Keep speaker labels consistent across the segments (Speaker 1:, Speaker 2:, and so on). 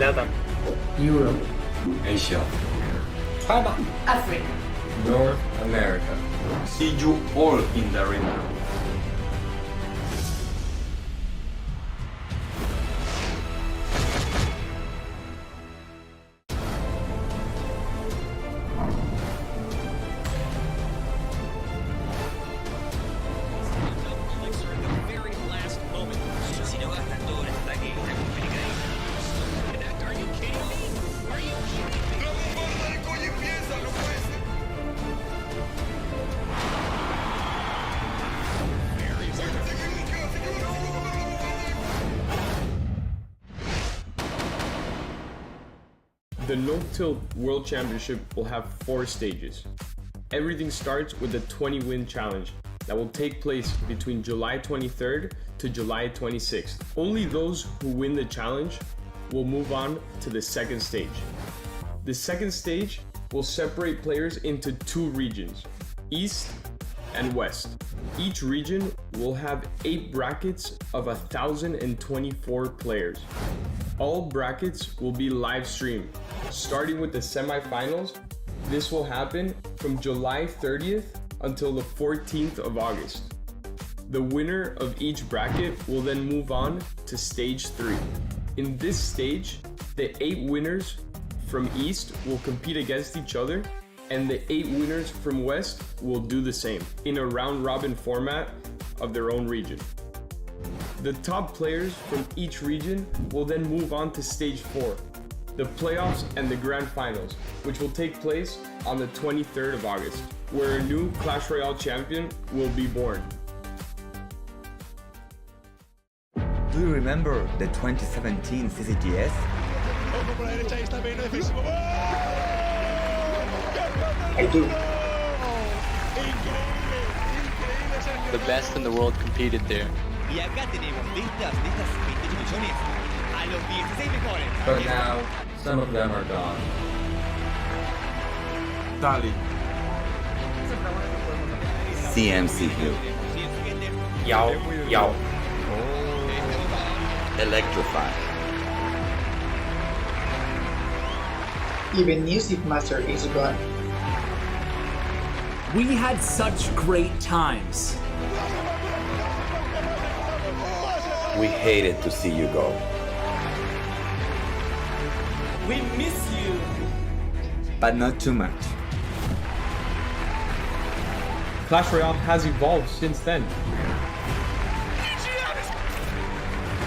Speaker 1: Latin,
Speaker 2: Europe,
Speaker 3: Asia,
Speaker 1: China,
Speaker 4: Africa.
Speaker 3: North America. See you all in the arena.
Speaker 5: The NoTilt World Championship will have 4 stages. Everything starts with the 20-win challenge that will take place between July 23rd to July 26th. Only those who win the challenge will move on to the second stage. The second stage will separate players into 2 regions, East and West. Each region will have 8 brackets of 1,024 players. All brackets will be live streamed, starting with the semifinals. This will happen from July 30th until the 14th of August. The winner of each bracket will then move on to stage 3. In this stage, the 8 winners from East will compete against each other, and the 8 winners from West will do the same in a round-robin format of their own region. The top players from each region will then move on to stage 4, the playoffs and the grand finals, which will take place on the 23rd of August, where a new Clash Royale champion will be born.
Speaker 6: Do you remember the 2017 CCGS?
Speaker 1: I do.
Speaker 7: The best in the world competed there.
Speaker 8: Y acá tenemos listas 28 millones a los 16 mejores.
Speaker 3: But now, some of them are gone.
Speaker 9: Dali.
Speaker 6: CMCU.
Speaker 1: Yao.
Speaker 6: Electrify.
Speaker 2: even Music Master is gone.
Speaker 10: We had such great times.
Speaker 6: We hated to see you go.
Speaker 8: We miss you.
Speaker 6: But not too much.
Speaker 5: Clash Royale has evolved since then.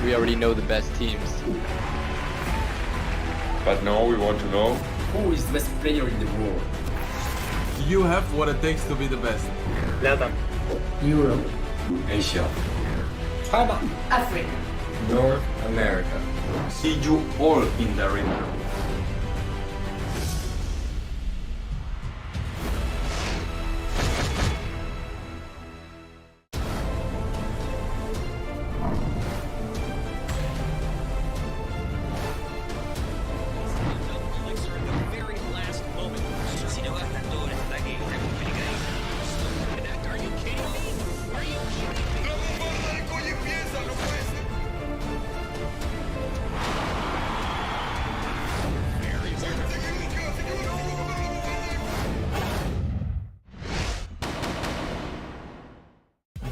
Speaker 7: We already know the best teams.
Speaker 3: But now we want to know
Speaker 4: Who is the best player in the world?
Speaker 9: You have what it takes to be the best.
Speaker 1: Latin,
Speaker 2: Europe,
Speaker 3: Asia,
Speaker 1: China,
Speaker 4: Africa.
Speaker 3: North America. See you all in the arena.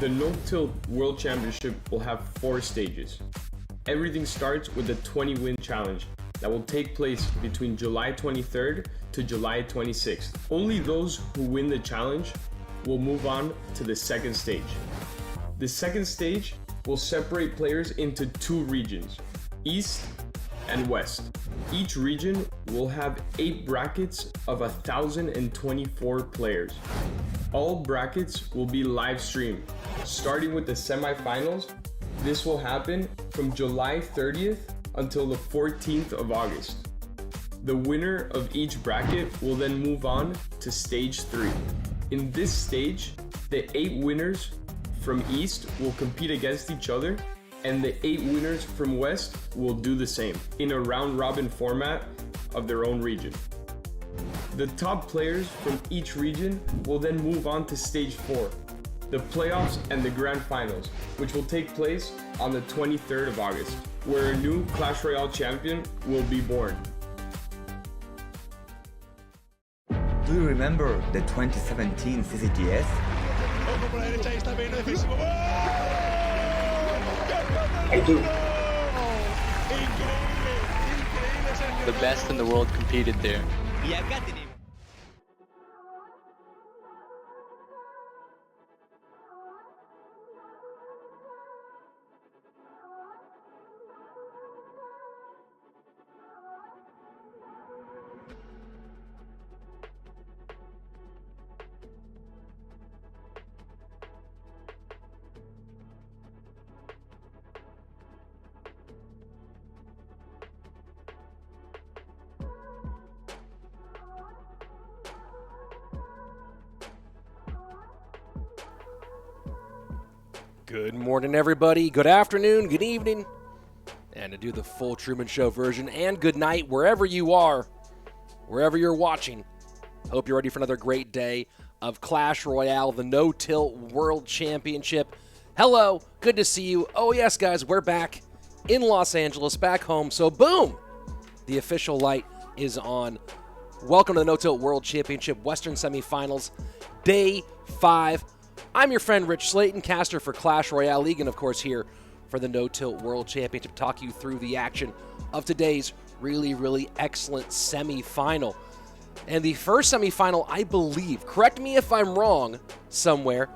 Speaker 5: The NoTilt World Championship will have 4 stages. Everything starts with the 20-win challenge that will take place between July 23rd to July 26th. Only those who win the challenge will move on to the second stage. The second stage will separate players into 2 regions, East and West. Each region will have 8 brackets of 1,024 players. All brackets will be live streamed, starting with the semifinals. This will happen from July 30th until the 14th of August. The winner of each bracket will then move on to stage 3. In this stage, the 8 winners from East will compete against each other, and the 8 winners from West will do the same in a round-robin format of their own region. The top players from each region will then move on to stage 4, the playoffs and the grand finals, which will take place on the 23rd of August, where a new Clash Royale champion will be born.
Speaker 6: Do you remember the 2017 CCGS?
Speaker 1: I do.
Speaker 7: The best in the world competed there.
Speaker 8: Y acá tenemos.
Speaker 11: Good morning, everybody. Good afternoon, good evening, and to do the full Truman Show version, and good night wherever you are, wherever you're watching. Hope you're ready for another great day of Clash Royale, the NoTilt World Championship. Hello, good to see you. Oh yes, guys, we're back in Los Angeles, back home. So boom, the official light is on. Welcome to the NoTilt World Championship Western Semifinals, Day 5. I'm your friend Rich Slayton, caster for Clash Royale League, and of course here for the NoTilt World Championship, talk you through the action of today's really excellent semifinal. And the first semifinal, I believe, correct me if I'm wrong somewhere,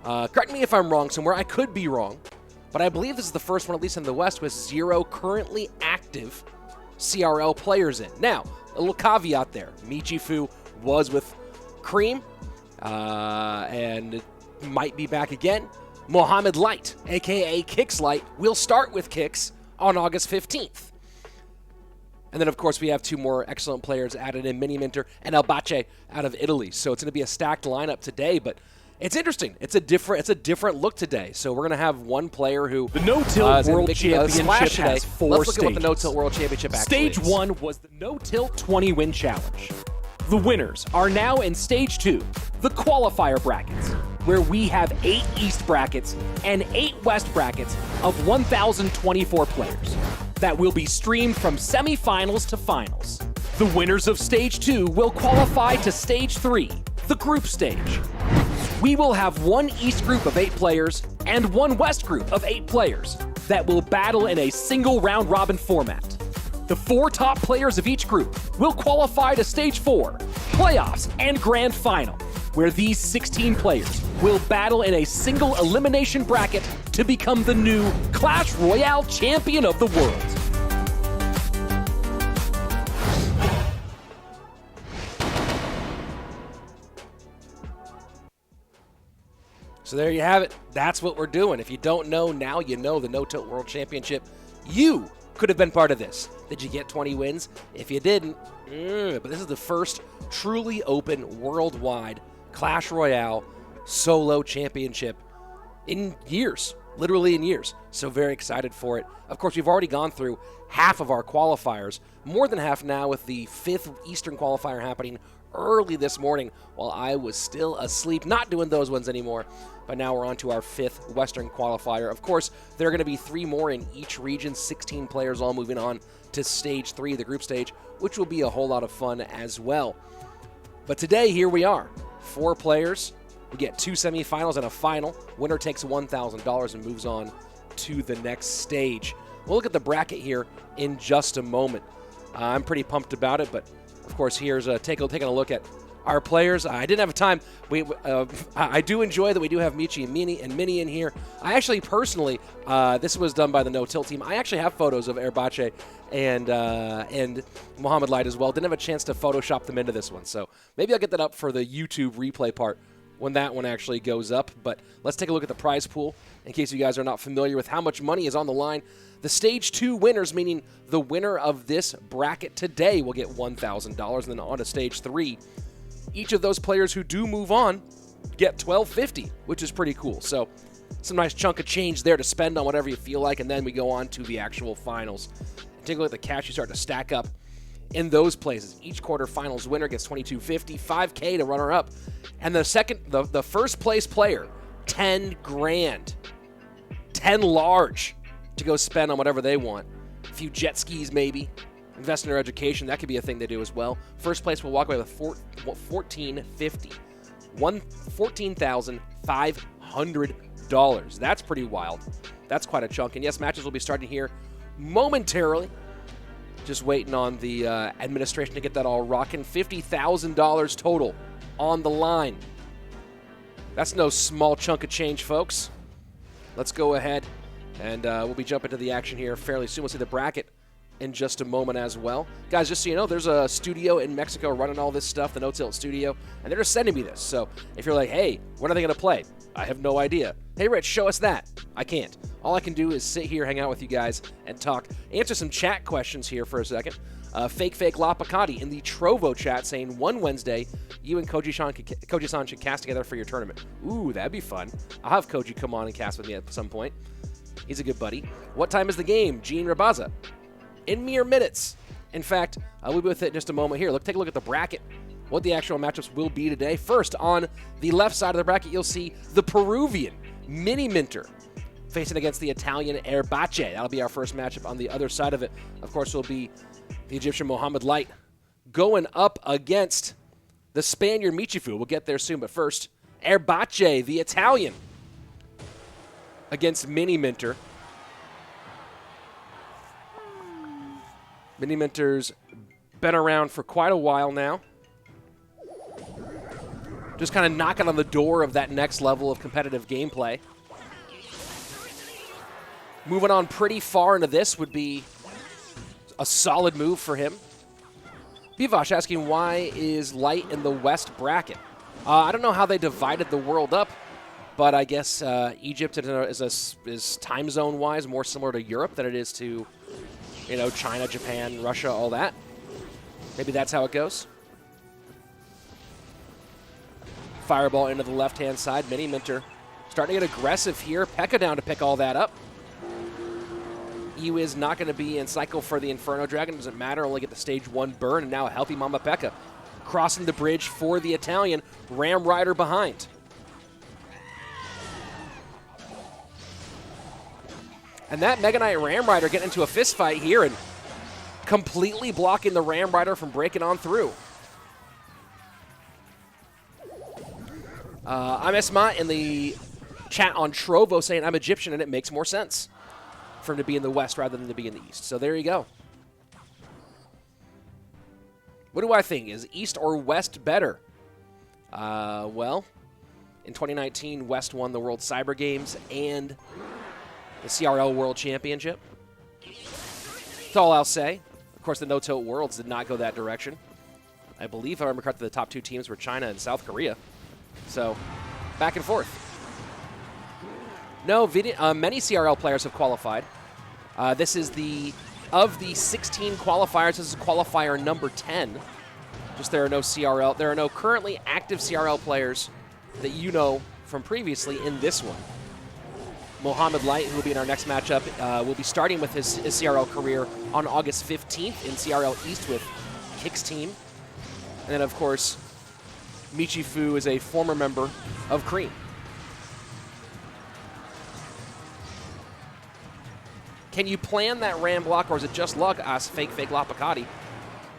Speaker 11: I could be wrong, but I believe this is the first one, at least in the West, with 0 currently active CRL players in. Now, a little caveat there. Michifu was with Cream, and might be back again. Mohamed Light, aka KIX Light, will start with KIX on August 15th. And then, of course, we have 2 more excellent players added in, Miniminter and ErBacce out of Italy. So it's going to be a stacked lineup today, but it's interesting. It's a different look today. So we're going to have one player who
Speaker 10: the NoTilt World Championship has 4
Speaker 11: Let's look
Speaker 10: stages.
Speaker 11: at what the NoTilt World Championship actually
Speaker 10: Stage
Speaker 11: is.
Speaker 10: 1 was the NoTilt 20-win challenge. The winners are now in Stage 2, the qualifier brackets, where we have 8 East brackets and 8 West brackets of 1,024 players that will be streamed from semifinals to finals. The winners of Stage 2 will qualify to Stage 3, the group stage. We will have 1 East group of 8 players and 1 West group of 8 players that will battle in a single round-robin format. The 4 top players of each group will qualify to Stage 4, playoffs, and grand final, where these 16 players will battle in a single elimination bracket to become the new Clash Royale champion of the world.
Speaker 11: So there you have it. That's what we're doing. If you don't know, now you know. The NoTilt World Championship. You could have been part of this. Did you get 20 wins? If you didn't, but this is the first truly open worldwide Clash Royale solo championship in years, literally in years. So very excited for it. Of course, we've already gone through half of our qualifiers, more than half now, with the 5th Eastern qualifier happening early this morning while I was still asleep, not doing those ones anymore. But now we're on to our 5th Western qualifier. Of course, there are going to be 3 more in each region, 16 players all moving on to Stage 3, the group stage, which will be a whole lot of fun as well. But today, here we are. 4 players. We get 2 semifinals and a final. Winner takes $1,000 and moves on to the next stage. We'll look at the bracket here in just a moment. I'm pretty pumped about it, but of course, here's taking a look at our players. I didn't have time. I do enjoy that we do have Michi and Mini in here. I actually personally, this was done by the NoTilt team. I actually have photos of ErBacce and Mohamed Light as well. Didn't have a chance to Photoshop them into this one, so maybe I'll get that up for the YouTube replay part when that one actually goes up. But let's take a look at the prize pool in case you guys are not familiar with how much money is on the line. The Stage 2 winners, meaning the winner of this bracket today, will get $1,000, and then on to Stage 3. Each of those players who do move on get $1,250, which is pretty cool. So some nice chunk of change there to spend on whatever you feel like, and then we go on to the actual finals. Take a look at the cash you start to stack up in those places. Each quarterfinals winner gets $2,250, $5K to runner-up, and the first place player, 10 grand, 10 large to go spend on whatever they want. few jet skis maybe. Invest in their education. That could be a thing they do as well. First place will walk away with $14,500. $14,500. That's pretty wild. That's quite a chunk. And yes, matches will be starting here momentarily. Just waiting on the administration to get that all rocking. $50,000 total on the line. That's no small chunk of change, folks. Let's go ahead and we'll be jumping to the action here fairly soon. We'll see the bracket in just a moment as well. Guys, just so you know, there's a studio in Mexico running all this stuff, the NoTilt studio, and they're just sending me this. So if you're like, hey, when are they going to play? I have no idea. Hey, Rich, show us that. I can't. All I can do is sit here, hang out with you guys, and talk. Answer some chat questions here for a second. Fake La Picati in the Trovo chat saying, one Wednesday, you and Koji-san should cast together for your tournament. Ooh, that'd be fun. I'll have Koji come on and cast with me at some point. He's a good buddy. What time is the game? Gene Rabaza. In mere minutes. In fact, we'll be with it in just a moment here. Take a look at the bracket, what the actual matchups will be today. First, on the left side of the bracket, you'll see the Peruvian Miniminter facing against the Italian ErBacce. That'll be our first matchup. On the other side of it, of course, will be the Egyptian Mohamed Light going up against the Spaniard Michifu. We'll get there soon, but first, ErBacce, the Italian, against Miniminter. Miniminter's been around for quite a while now. Just kind of knocking on the door of that next level of competitive gameplay. Moving on pretty far into this would be a solid move for him. Bivash asking, why is Light in the West bracket? I don't know how they divided the world up, but I guess Egypt is time zone-wise more similar to Europe than it is to, you know, China, Japan, Russia, all that. Maybe that's how it goes. Fireball into the left-hand side. Miniminter starting to get aggressive here. P.E.K.K.A down to pick all that up. Yu is not going to be in cycle for the Inferno Dragon. Doesn't matter. Only get the stage 1 burn. And now a healthy Mama P.E.K.K.A crossing the bridge for the Italian. Ram Rider behind. And that Mega Knight Ram Rider getting into a fist fight here and completely blocking the Ram Rider from breaking on through. I'm Esma in the chat on Trovo saying I'm Egyptian, and it makes more sense for him to be in the West rather than to be in the East. So there you go. What do I think? Is East or West better? Well, in 2019, West won the World Cyber Games and the CRL World Championship. That's all I'll say. Of course, the NoTilt Worlds did not go that direction. I believe, if I remember correctly, the top 2 teams were China and South Korea. So, back and forth. No, many CRL players have qualified. This is of the 16 qualifiers, this is qualifier number 10. Just there are no currently active CRL players that you know from previously in this one. Mohamed Light, who will be in our next matchup, will be starting with his CRL career on August 15th in CRL East with KIX team. And then, of course, Michifu is a former member of Cream. Can you plan that ram block, or is it just luck? Asks Fake La Picati.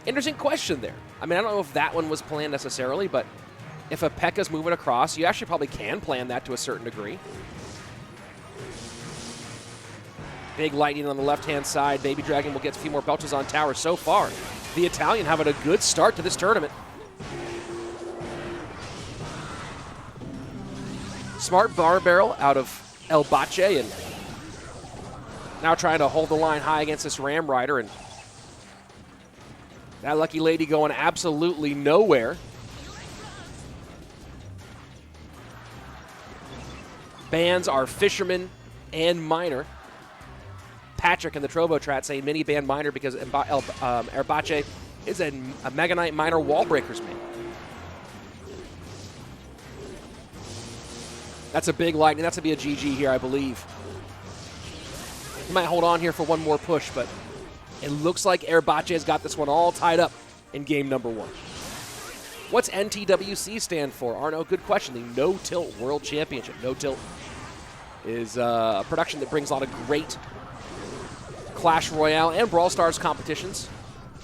Speaker 11: Interesting question there. I mean, I don't know if that one was planned necessarily, but if a P.E.K.K.A's moving across, you actually probably can plan that to a certain degree. Big lightning on the left-hand side. Baby Dragon will get a few more belches on tower so far. The Italian having a good start to this tournament. Smart bar barrel out of ErBacce, and now trying to hold the line high against this Ram Rider, and that lucky lady going absolutely nowhere. Bans are Fisherman and Miner. Patrick in the Trovo chat saying mini ban Miner because ErBacce is a Mega Knight Miner wall breakers main. That's a big lightning. That's going to be a GG here, I believe. He might hold on here for one more push, but it looks like ErBacce has got this one all tied up in game number 1. What's NTWC stand for? Arno, good question. The NoTilt World Championship. NoTilt is a production that brings a lot of great
Speaker 10: Clash Royale and Brawl Stars competitions,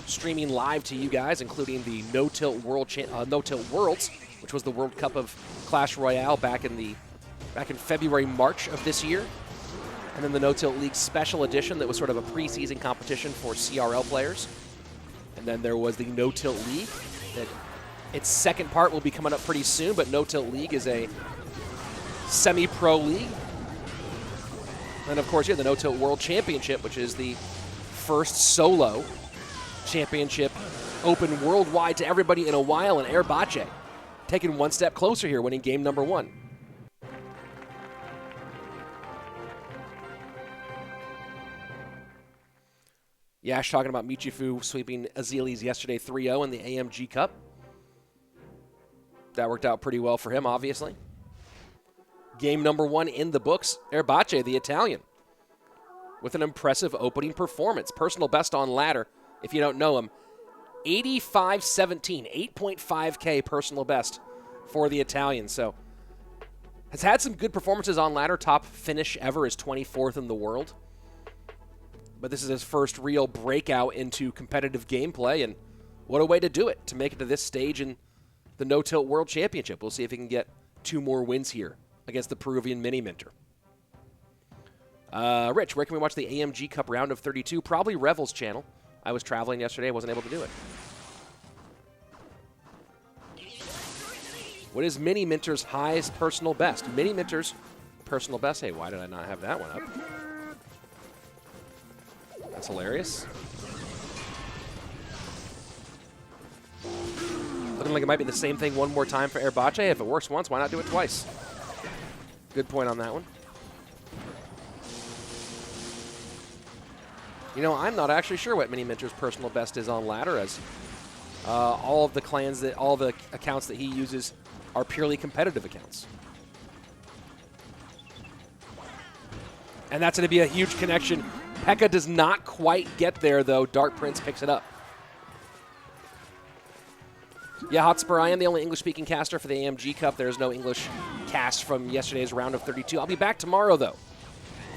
Speaker 10: streaming live to you guys, including the NoTilt NoTilt Worlds, which was the World Cup of Clash Royale back in February, March of this year. And then the NoTilt League Special Edition that was sort of a preseason competition for CRL players. And then there was the NoTilt League that its second part will be coming up pretty soon, but NoTilt League is a semi-pro league. And of course, yeah, the NoTilt World Championship, which is the first solo championship open worldwide to everybody in a while, and ErBacce taking one step closer here, winning game number 1. Yash talking about Michifu sweeping Azelis yesterday 3-0 in the AMG Cup. That worked out pretty well for him, obviously. Game number 1 in the books. ErBacce, the Italian, with an impressive opening performance. Personal best on ladder, if you don't know him. 85-17, 8.5K personal best for the Italian. So, has had some good performances on ladder. Top finish ever is 24th in the world. But this is his first real breakout into competitive gameplay, and what a way to do it, to make it to this stage in the NoTilt World Championship. We'll see if he can get 2 more wins here against the Peruvian Miniminter. Rich, where can we watch the AMG Cup round of 32? Probably Revel's channel. I was traveling yesterday. I wasn't able to do it. What is Miniminter's highest personal best? Miniminter's personal best. Hey, why did I not have that one up? That's hilarious. Looking like it might be the same thing one more time for ErBacce. If it works once, why not do it twice? Good point on that one. You know, I'm not actually sure what Miniminter's personal best is on ladder, as all of the clans, all the accounts that he uses are purely competitive accounts. And that's going to be a huge connection. Pekka does not quite get there, though. Dark Prince picks it up. Yeah, Hotspur, I am the only English-speaking caster for the AMG Cup. There's no English cast from yesterday's round of 32. I'll be back tomorrow, though,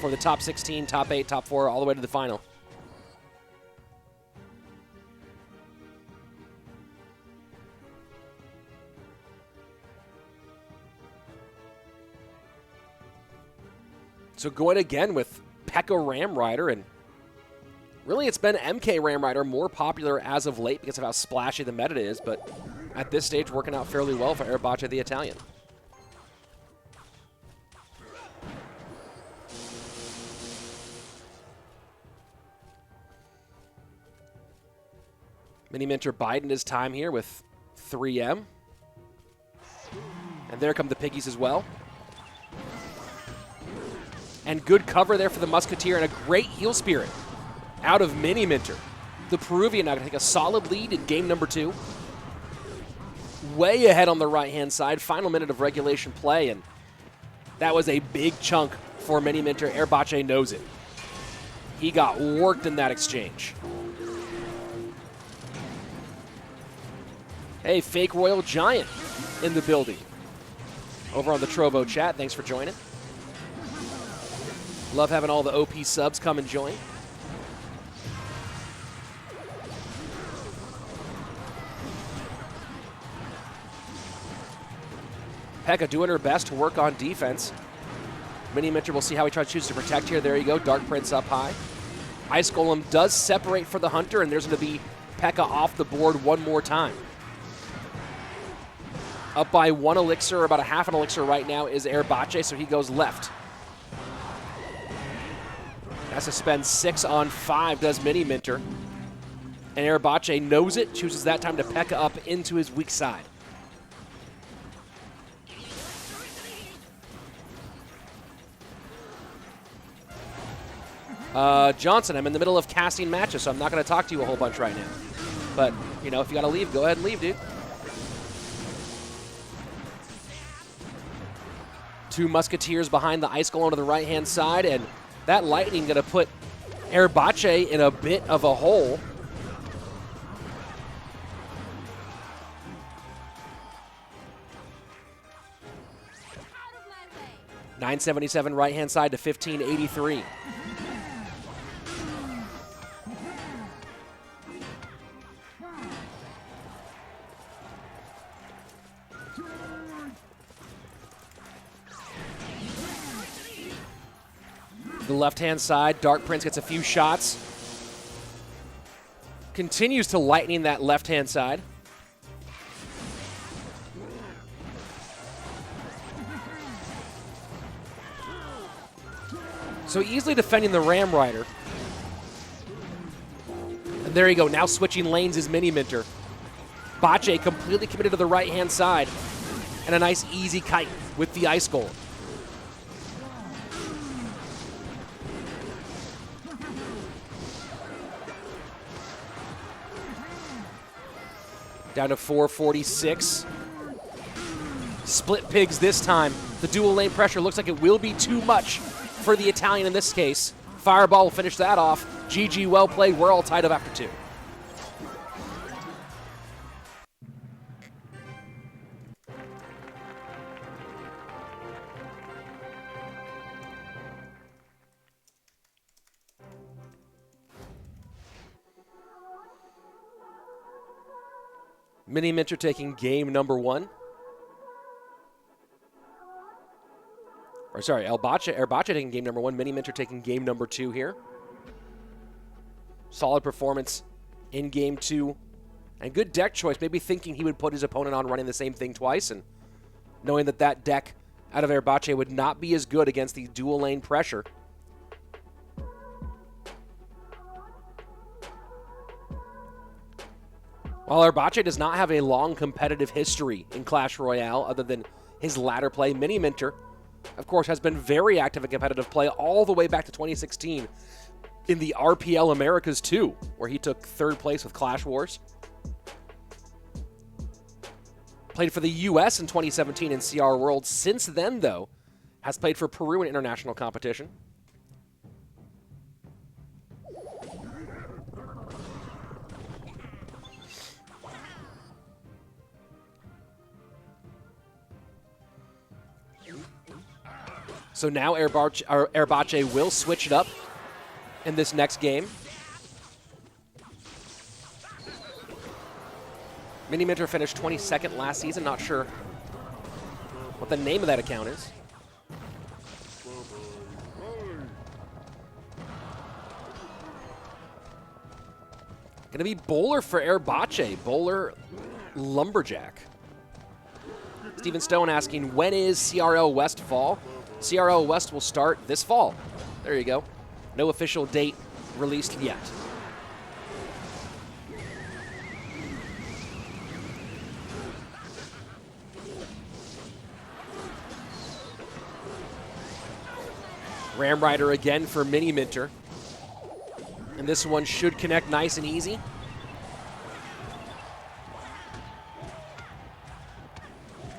Speaker 10: for the top 16, top 8, top 4, all the way to the final. So going again with Pekka Ram Rider, and really it's been MK Ram Rider more popular as of late because of how splashy the meta is, but at this stage working out fairly well for ErBacce the Italian. Miniminter biding his time here with 3M. And there come the piggies as well. And good cover there for the Musketeer, and a great heal spirit out of Miniminter. The Peruvian now going to take a solid lead in game number 2. Way ahead on the right-hand side. Final minute of regulation play, and that was a big chunk for Miniminter. ErBacce knows it. He got worked in that exchange. Hey, Fake Royal Giant in the building. Over on the Trovo chat, thanks for joining. Love having all the OP subs come and join. Pekka doing her best to work on defense. Miniminter, we'll see how he chooses to protect here. There you go, Dark Prince up high. Ice Golem does separate for the Hunter, and there's going to be Pekka off the board one more time. Up by 1 elixir, about a half an elixir right now is ErBacce, so he goes left. Has to spend 6 on 5, does Miniminter. And ErBacce knows it, chooses that time to Pekka up into his weak side. Johnson, I'm in the middle of casting matches, so I'm not going to talk to you a whole bunch right now. But, you know, if you got to leave, go ahead and leave, dude. 2 Musketeers behind the Ice Golem to the right-hand side, and that lightning going to put ErBacce in a bit of a hole. $977 right-hand side to $1583.
Speaker 11: The left-hand side, Dark Prince gets a few shots. Continues to lightning that left-hand side. So easily defending the Ram Rider. And there you go, now switching lanes is Miniminter. Bacce completely committed to the right-hand side. And a nice easy kite with the Ice Golem. Down to 446. Split pigs this time. The dual lane pressure looks like it will be too much for the Italian in this case. Fireball will finish that off. GG, well played. We're all tied up after 2. Miniminter taking game number 1. Or sorry, ErBacce taking game number 1. Miniminter taking game number 2 here. Solid performance in game 2. And good deck choice. Maybe thinking he would put his opponent on running the same thing twice. And knowing that that deck out of ErBacce would not be as good against the dual lane pressure. While ErBacce does not have a long competitive history in Clash Royale other than his latter play, Miniminter, of course, has been very active in competitive play all the way back to 2016 in the RPL Americas 2, where he took 3rd place with Clash Wars. Played for the US in 2017 in CR World. Since then, though, has played for Peru in international competition. So now ErBacce will switch it up in this next game. Miniminter finished 22nd last season. Not sure what the name of that account is. Gonna be Bowler for ErBacce. Bowler Lumberjack. Steven Stone asking, when is CRL West fall? CRL West will start this fall. There you go. No official date released yet. Ram Rider again for Miniminter. And this one should connect nice and easy.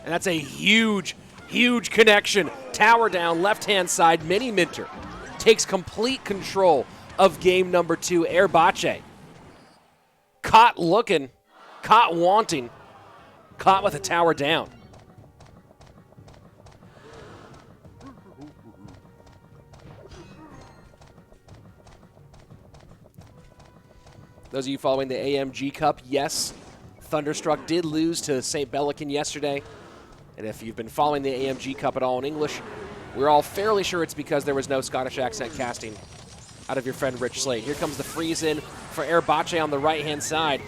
Speaker 11: And that's a huge, huge connection. Tower down, left-hand side. Miniminter takes complete control of game number 2. ErBacce caught looking, caught wanting, caught with a tower down. Those of you following the AMG Cup, yes, Thunderstruck did lose to St. Bellican yesterday. And if you've been following the AMG Cup at all in English, we're all fairly sure it's because there was no Scottish accent casting out of your friend Rich Slate. Here comes the freeze in for ErBacce on the right-hand side.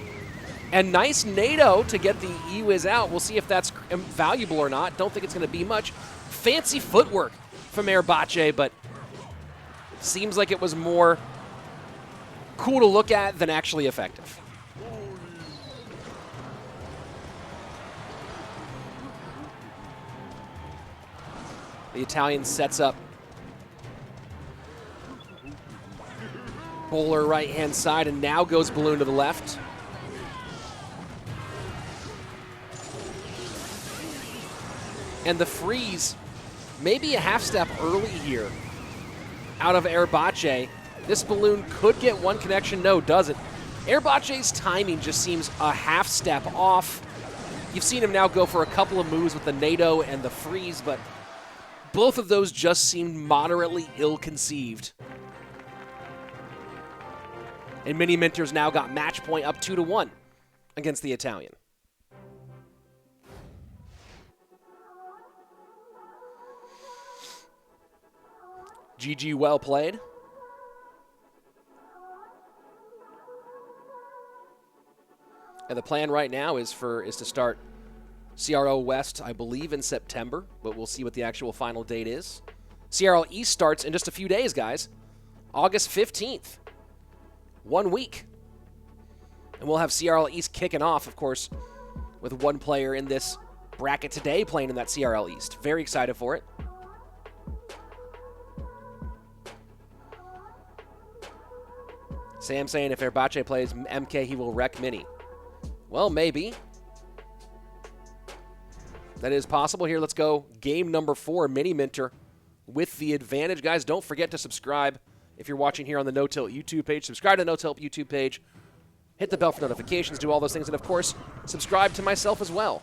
Speaker 11: And nice NATO to get the E-Wiz out. We'll see if that's valuable or not. Don't think it's going to be much. Fancy footwork from ErBacce, but seems like it was more cool to look at than actually effective. The Italian sets up. Bowler right-hand side, and now goes Balloon to the left. And the freeze, maybe a half step early here out of ErBacce. This Balloon could get one connection. No, doesn't. ErBacce's timing just seems a half step off. You've seen him now go for a couple of moves with the NATO and the freeze, but both of those just seemed moderately ill-conceived. And Miniminter's now got match point up 2-1 against the Italian. GG, well played. And the plan right now is to start CRO West, I believe, in September, but we'll see what the actual final date is. CRL East starts in just a few days, guys. August 15th. 1 week. And we'll have CRL East kicking off, of course, with one player in this bracket today playing in that CRL East. Very excited for it. Sam saying if ErBacce plays MK, he will wreck Mini. Well, maybe. That is possible. Here, let's go. Game number 4, Miniminter with the advantage. Guys, don't forget to subscribe if you're watching here on the NoTilt YouTube page. Subscribe to the NoTilt YouTube page. Hit the bell for notifications. Do all those things. And, of course, subscribe to myself as well.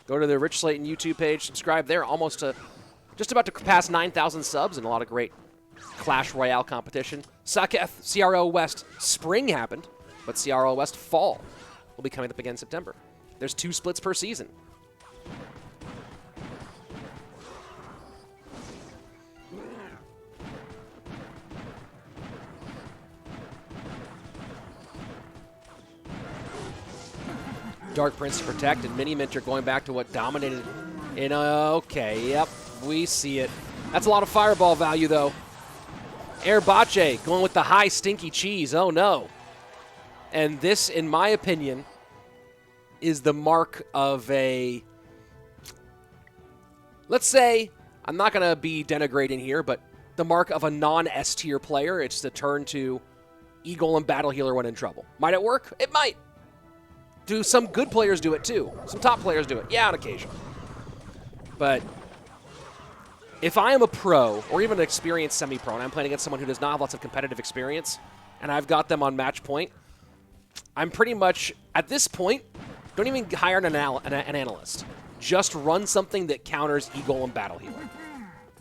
Speaker 11: Go to the Rich Slayton YouTube page. Subscribe there. Just about to pass 9,000 subs and a lot of great Clash Royale competition. Saketh, CRO West spring happened, but CRO West fall will be coming up again in September. There's 2 splits per season. Dark Prince to protect, and Miniminter going back to what dominated in okay, yep, we see it. That's a lot of fireball value, though. ErBacce going with the high stinky cheese, oh no. And this, in my opinion, is the mark of a, let's say, I'm not going to be denigrating here, but the mark of a non-S tier player. It's the turn to Eagle and Battle Healer when in trouble. Might it work? It might. Do some good players do it too? Some top players do it. Yeah, on occasion. But if I am a pro or even an experienced semi-pro and I'm playing against someone who does not have lots of competitive experience and I've got them on match point, I'm pretty much, at this point, don't even hire an analyst. Just run something that counters Eagle and Battle Healer.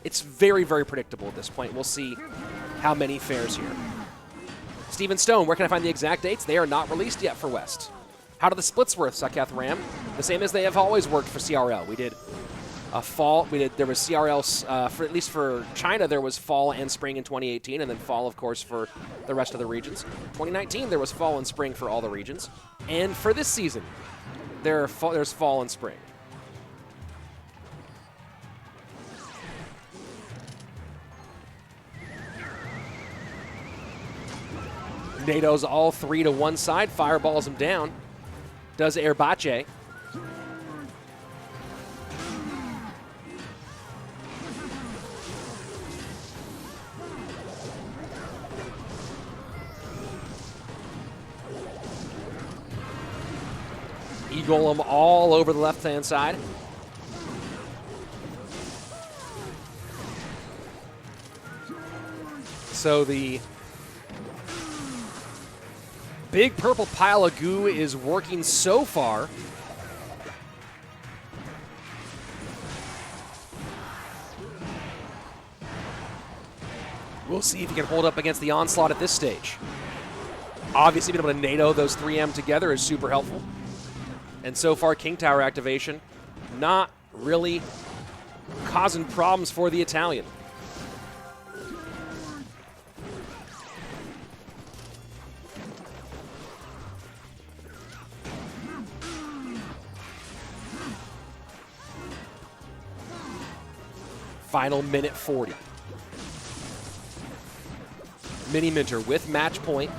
Speaker 11: It's very, very predictable at this point. We'll see how many fares here. Steven Stone, where can I find the exact dates? They are not released yet for West. How do the splits work, Saketh Ram? The same as they have always worked for CRL. We did a fall. There was CRL, at least for China, there was fall and spring in 2018, and then fall, of course, for the rest of the regions. 2019, there was fall and spring for all the regions. And for this season, there's fall and spring. NATO's all 3 to one side, fireballs him down. Does ErBacce. Eagle him all over the left-hand side. So the big purple pile of goo is working so far. We'll see if he can hold up against the onslaught at this stage. Obviously, being able to NATO those 3M together is super helpful. And so far, King Tower activation not really causing problems for the Italian. Final minute 40. Miniminter with match point.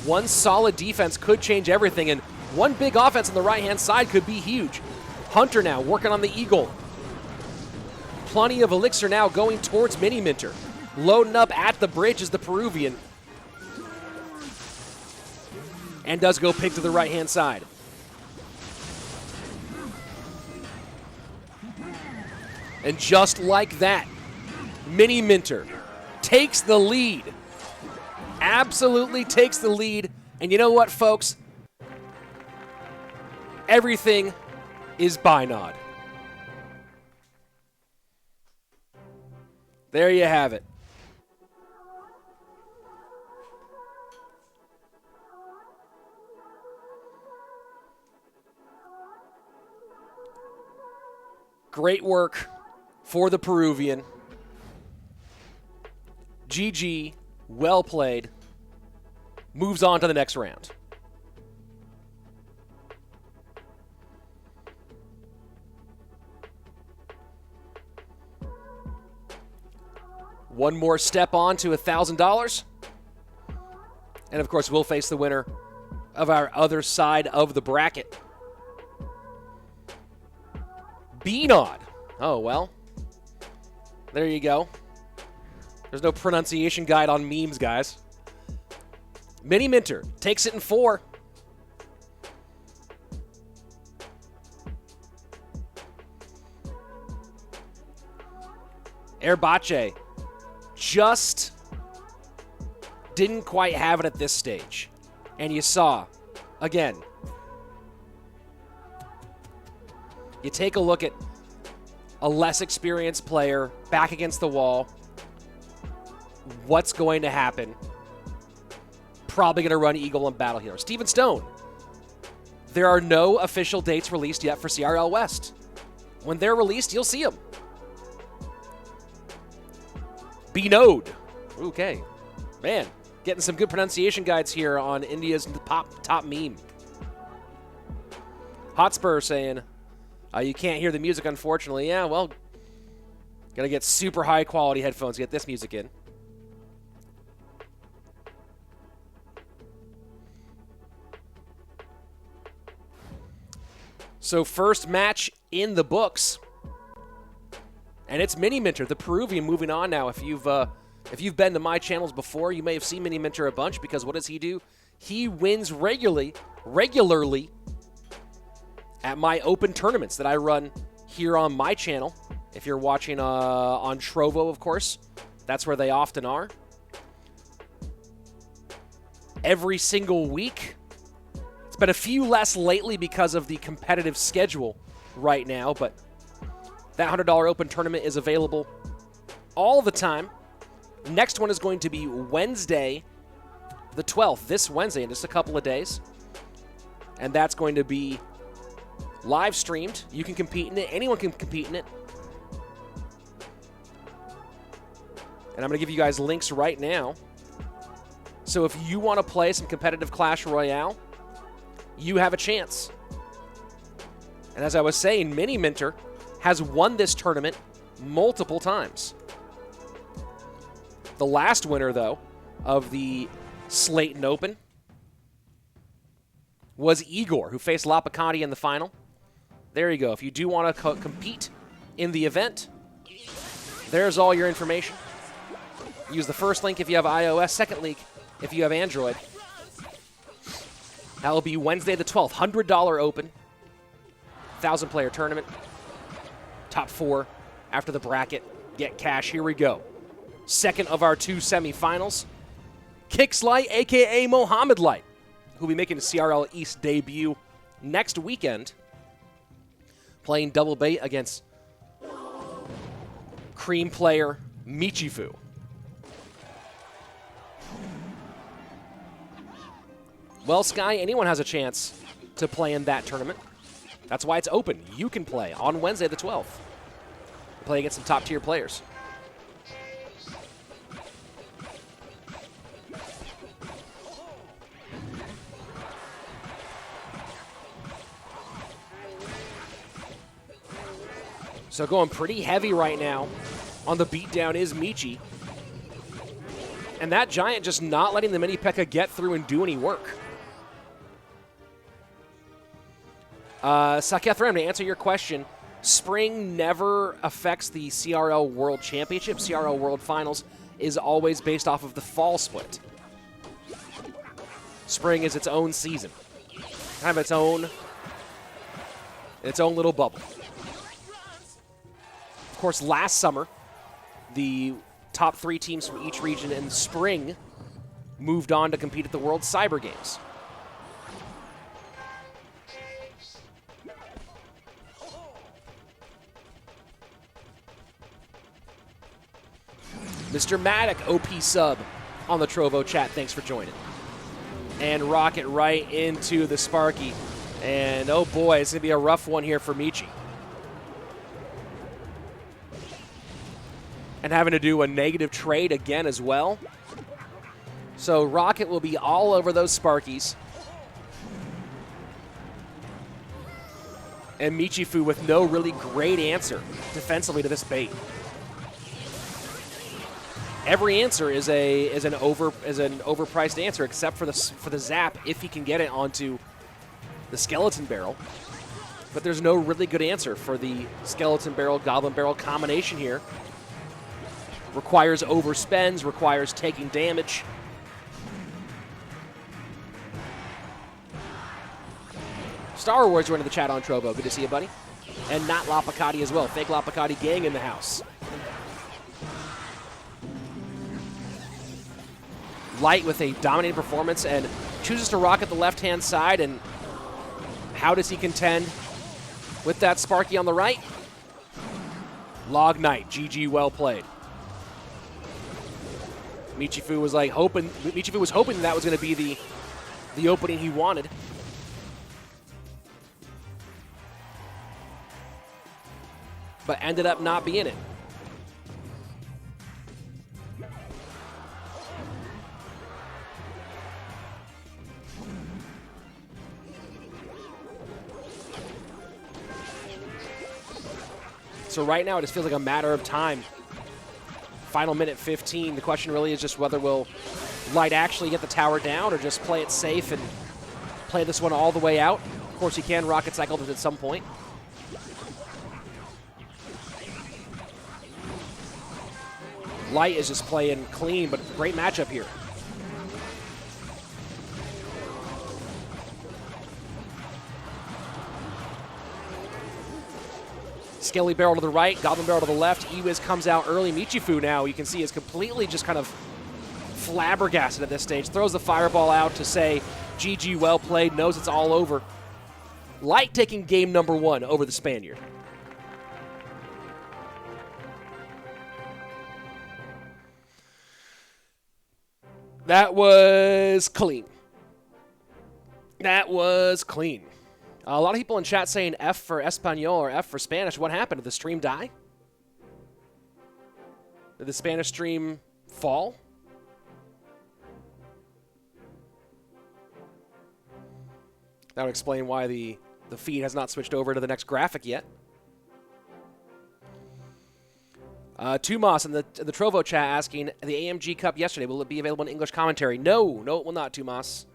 Speaker 11: One solid defense could change everything, and one big offense on the right-hand side could be huge. Hunter now working on the Eagle. Plenty of elixir now going towards Miniminter. Loading up at the bridge is the Peruvian. And does go pig to the right-hand side. And just like that, Miniminter takes the lead. Absolutely takes the lead. And you know what, folks? Everything is binod. There you have it. Great work for the Peruvian. GG, well played. Moves on to the next round. One more step on to $1,000. And of course, we'll face the winner of our other side of the bracket. Beanod. Oh, well. There you go. There's no pronunciation guide on memes, guys. Miniminter takes it in 4. ErBacce just didn't quite have it at this stage. And you saw, again, you take a look at a less experienced player back against the wall. What's going to happen? Probably going to run Eagle and Battle Healer. Steven Stone. There are no official dates released yet for CRL West. When they're released, you'll see them. Beanod. Okay. Man, getting some good pronunciation guides here on India's top meme. Hotspur saying, you can't hear the music, unfortunately. Yeah, well, gotta get super high quality headphones to get this music in. So first match in the books. And it's Miniminter, the Peruvian, moving on now. If you've been to my channels before, you may have seen Miniminter a bunch, because what does he do? He wins regularly at my open tournaments that I run here on my channel. If you're watching on Trovo, of course, that's where they often are. Every single week. It's been a few less lately because of the competitive schedule right now, but that $100 open tournament is available all the time. Next one is going to be Wednesday, the 12th, this Wednesday, in just a couple of days. And that's going to be live streamed. You can compete in it. Anyone can compete in it. And I'm going to give you guys links right now. So if you want to play some competitive Clash Royale, you have a chance. And as I was saying, Miniminter has won this tournament multiple times. The last winner, though, of the Slayton Open was Igor, who faced Lapacani in the final. There you go. If you do want to compete in the event, there's all your information. Use the first link if you have iOS, second link if you have Android. That will be Wednesday the 12th, $100 open, 1,000-player tournament. Top 4 after the bracket. Get cash. Here we go. Second of our 2 semifinals. KIX Light, a.k.a. Mohamed Light, who will be making a CRL East debut next weekend. Playing double bait against Cream player Michifu. Well, Sky, anyone has a chance to play in that tournament. That's why it's open. You can play on Wednesday the 12th. Play against some top-tier players. So going pretty heavy right now on the beatdown is Michi. And that Giant just not letting the Mini P.E.K.K.A get through and do any work. Sakethram, to answer your question, spring never affects the CRL World Championship. CRL World Finals is always based off of the fall split. Spring is its own season. Kind of its own little bubble. Of course, last summer, the top 3 teams from each region in spring moved on to compete at the World Cyber Games. Mr. Maddock, OP sub on the Trovo chat. Thanks for joining. And rocket right into the Sparky. And oh boy, it's going to be a rough one here for Michi. and having to do a negative trade again as well. So Rocket will be all over those Sparkies. And Michifu with no really great answer defensively to this bait. Every answer is an overpriced answer except for the zap if he can get it onto the skeleton barrel. But there's no really good answer for the skeleton barrel goblin barrel combination here. Requires overspends, requires taking damage. Star Wars joined the chat on Trovo. Good to see you, buddy. And not Lapacati as well. Fake Lapacati gang in the house. Light with a dominating performance and chooses to rock at the left-hand side. And how does he contend with that Sparky on the right? Log Knight. GG, well played. Michifu was hoping that was going to be the opening he wanted. But ended up not being it. So right now it just feels like a matter of time. Final minute 15. The question really is just whether will Light actually get the tower down or just play it safe and play this one all the way out. Of course, he can rocket cycle it at some point. Light is just playing clean, but great matchup here. Skelly barrel to the right, Goblin barrel to the left. Ewiz comes out early. Michifu now, you can see, is completely just kind of flabbergasted at this stage. Throws the fireball out to say, GG, well played, knows it's all over. Light taking game number 1 over the Spaniard. That was clean. That was clean. A lot of people in chat saying F for Espanol or F for Spanish. What happened? Did the stream die? Did the Spanish stream fall? That would explain why the feed has not switched over to the next graphic yet. Tumas in the Trovo chat asking, the AMG Cup yesterday, will it be available in English commentary? No, it will not, Tumas.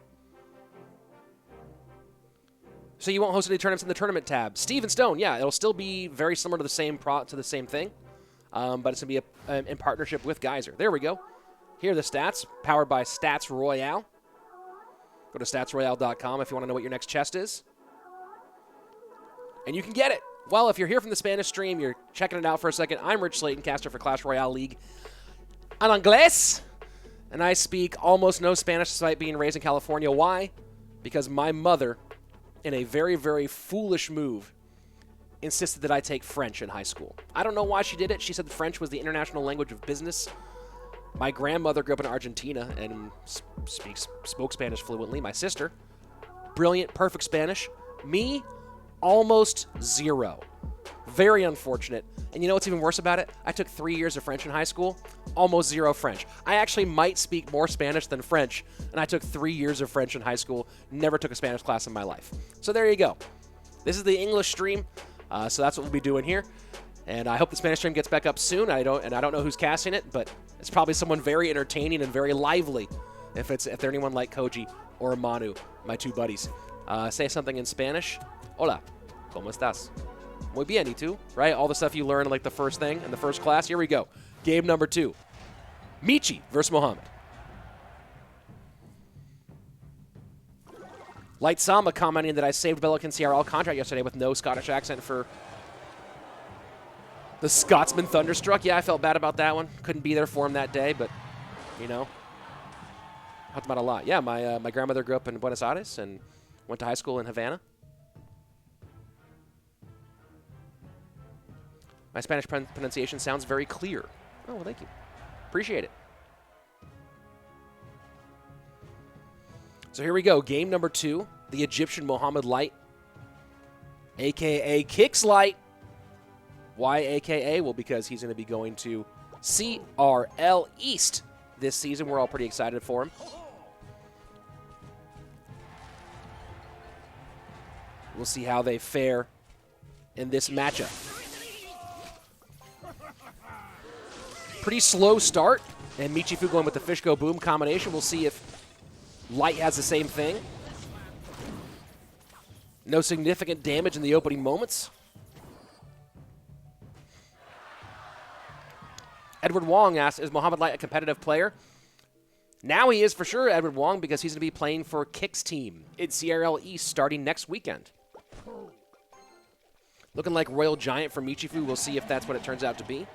Speaker 11: So you won't host any tournaments in the tournament tab. Steven Stone, yeah, it'll still be very similar to the same thing, but it's going to be in partnership with Geyser. There we go. Here are the stats, powered by Stats Royale. Go to statsroyale.com if you want to know what your next chest is. And you can get it. Well, if you're here from the Spanish stream, you're checking it out for a second, I'm Rich Slayton, caster for Clash Royale League en Anglais, and I speak almost no Spanish despite being raised in California. Why? Because my mother, in a very, very foolish move, insisted that I take French in high school. I don't know why she did it. She said French was the international language of business. My grandmother grew up in Argentina and spoke Spanish fluently. My sister, brilliant, perfect Spanish. Me, almost zero. Very unfortunate. And you know what's even worse about it? I took 3 years of French in high school, almost zero French. I actually might speak more Spanish than French, and I took 3 years of French in high school, never took a Spanish class in my life. So there you go. This is the English stream, so that's what we'll be doing here. And I hope the Spanish stream gets back up soon. I don't know who's casting it, but it's probably someone very entertaining and very lively if they're anyone like Koji or Manu, my two buddies. Say something in Spanish. Hola, ¿cómo estás? Muy bien, y tú? Right? All the stuff you learn like the first thing in the first class. Here we go. Game number 2. Michi versus Mohamed. Light Sama commenting that I saved Pelican CRL contract yesterday with no Scottish accent for the Scotsman Thunderstruck. Yeah, I felt bad about that one. Couldn't be there for him that day, but, you know, helped him out a lot. Yeah, my grandmother grew up in Buenos Aires and went to high school in Havana. My Spanish pronunciation sounds very clear. Oh, well, thank you. Appreciate it. So here we go. Game number 2. The Egyptian Mohamed Light, a.k.a. KIX Light. Why a.k.a.? Well, because he's going to be going to CRL East this season. We're all pretty excited for him. We'll see how they fare in this matchup. Pretty slow start, and Michifu going with the fish go boom combination. We'll see if Light has the same thing. No significant damage in the opening moments. Edward Wong asks, is Mohamed Light a competitive player? Now he is for sure, Edward Wong, because he's going to be playing for KIX team in CRL East starting next weekend. Looking like Royal Giant for Michifu. We'll see if that's what it turns out to be.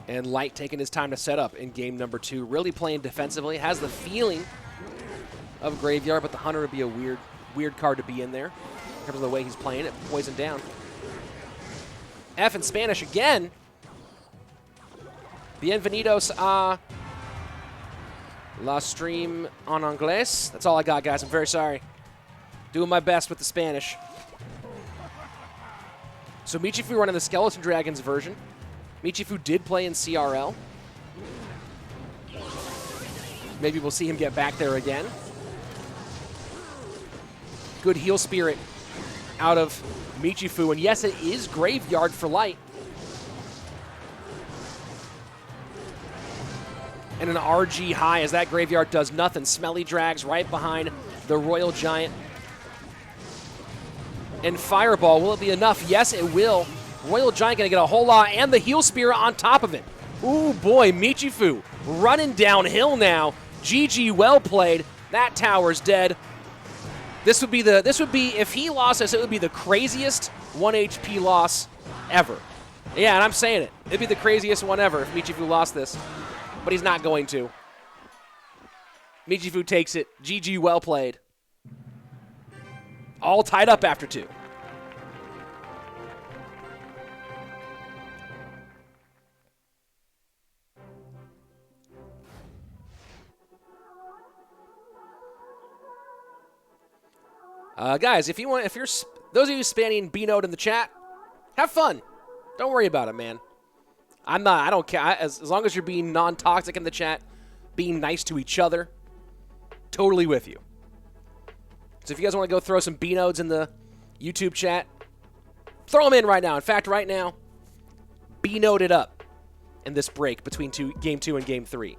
Speaker 11: And Light taking his time to set up in game number 2. Really playing defensively. Has the feeling of Graveyard, but the Hunter would be a weird card to be in there in terms of the way he's playing it. Poison down. F in Spanish again. Bienvenidos a la stream en inglés. That's all I got, guys. I'm very sorry. Doing my best with the Spanish. So Michifu running the Skeleton Dragons version. Michifu did play in CRL. Maybe we'll see him get back there again. Good heal spirit out of Michifu. And yes, it is Graveyard for Light. And an RG high as that Graveyard does nothing. Smelly drags right behind the Royal Giant. And Fireball, will it be enough? Yes, it will. Royal Giant going to get a whole lot, and the heal spirit on top of it. Ooh, boy, Michifu running downhill now. GG, well played. That tower's dead. This would be, if he lost this, it would be the craziest 1 HP loss ever. Yeah, and I'm saying it. It'd be the craziest one ever if Michifu lost this. But he's not going to. Michifu takes it. GG, well played. All tied up after 2. Guys, if you're those of you spamming B-Note in the chat, have fun. Don't worry about it, man. I don't care. As long as you're being non-toxic in the chat, being nice to each other, totally with you. So if you guys want to go throw some B-Nodes in the YouTube chat, throw them in right now. In fact, right now, B-Note it up in this break between Game 2 and Game 3.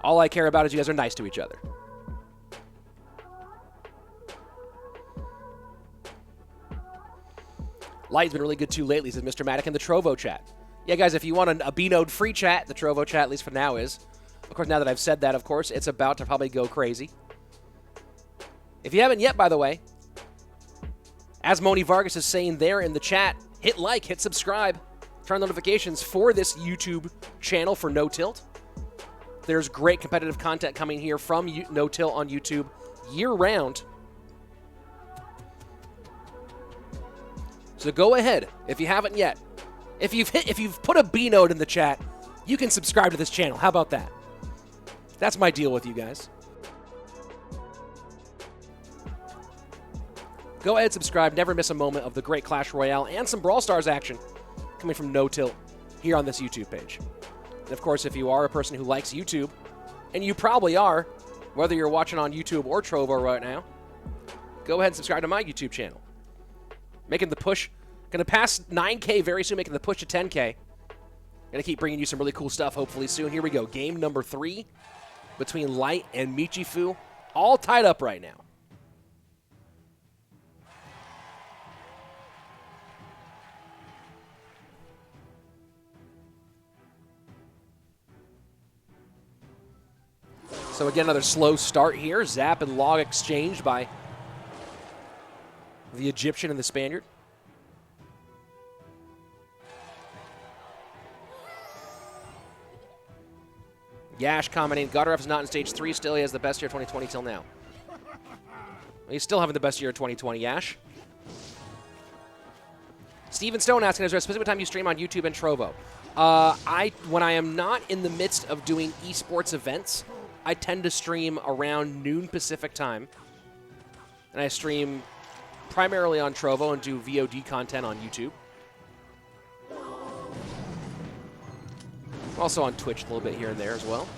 Speaker 11: All I care about is you guys are nice to each other. Light's been really good too lately, says Mr. Matic in the Trovo chat. Yeah, guys, if you want a B-Node free chat, the Trovo chat, at least for now, is. Of course, now that I've said that, of course, it's about to probably go crazy. If you haven't yet, by the way, as Moni Vargas is saying there in the chat, hit like, hit subscribe, turn on notifications for this YouTube channel for NoTilt. There's great competitive content coming here from NoTilt on YouTube year-round. So go ahead, if you haven't yet. If you've put a B-Node in the chat, you can subscribe to this channel. How about that? That's my deal with you guys. Go ahead, subscribe, never miss a moment of the great Clash Royale and some Brawl Stars action coming from NoTilt here on this YouTube page. And of course, if you are a person who likes YouTube, and you probably are, whether you're watching on YouTube or Trovo right now, go ahead and subscribe to my YouTube channel. Making the push, going to pass 9K very soon, making the push to 10K. Going to keep bringing you some really cool stuff hopefully soon. Here we go, game number 3 between Light and Michifu, all tied up right now. So again, another slow start here. Zap and Log exchanged by the Egyptian and the Spaniard. Yash commenting, Godarev's not in stage 3 still. He has the best year of 2020 till now. He's still having the best year of 2020, Yash. Steven Stone asking, is there a specific time you stream on YouTube and Trovo? When I am not in the midst of doing esports events, I tend to stream around noon Pacific time. And I stream primarily on Trovo and do VOD content on YouTube. Also on Twitch a little bit here and there as well.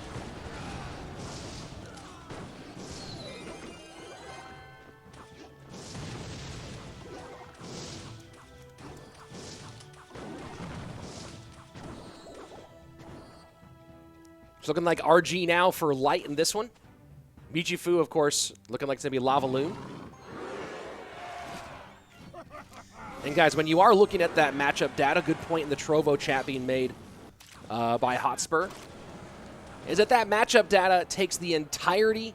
Speaker 11: It's looking like RG now for light in this one. Michifu, of course, looking like it's going to be Lava Loon. And guys, when you are looking at that matchup data, good point in the Trovo chat being made by Hotspur, is that matchup data takes the entirety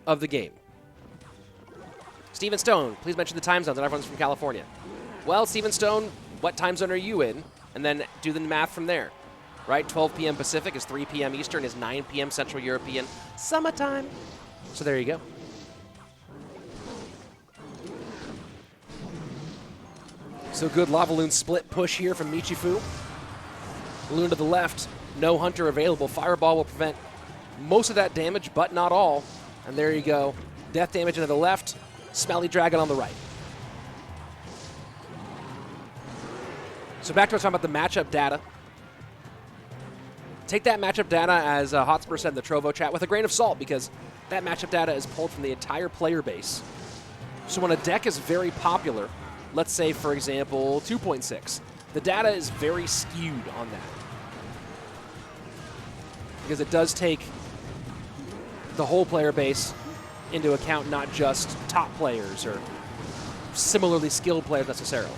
Speaker 11: of the game. Steven Stone, please mention the time zones, and everyone's from California. Well, Steven Stone, what time zone are you in? And then do the math from there. Right, 12 p.m. Pacific is 3 p.m. Eastern is 9 p.m. Central European summertime. So there you go. So good Lava Loon split push here from Michifu. Loon to the left, no Hunter available. Fireball will prevent most of that damage, but not all. And there you go. Death damage into the left, Smelly Dragon on the right. So back to talking about the matchup data. Take that matchup data, as Hotspur said in the Trovo chat, with a grain of salt, because that matchup data is pulled from the entire player base. So when a deck is very popular, let's say, for example, 2.6, the data is very skewed on that. Because it does take the whole player base into account, not just top players or similarly skilled players necessarily.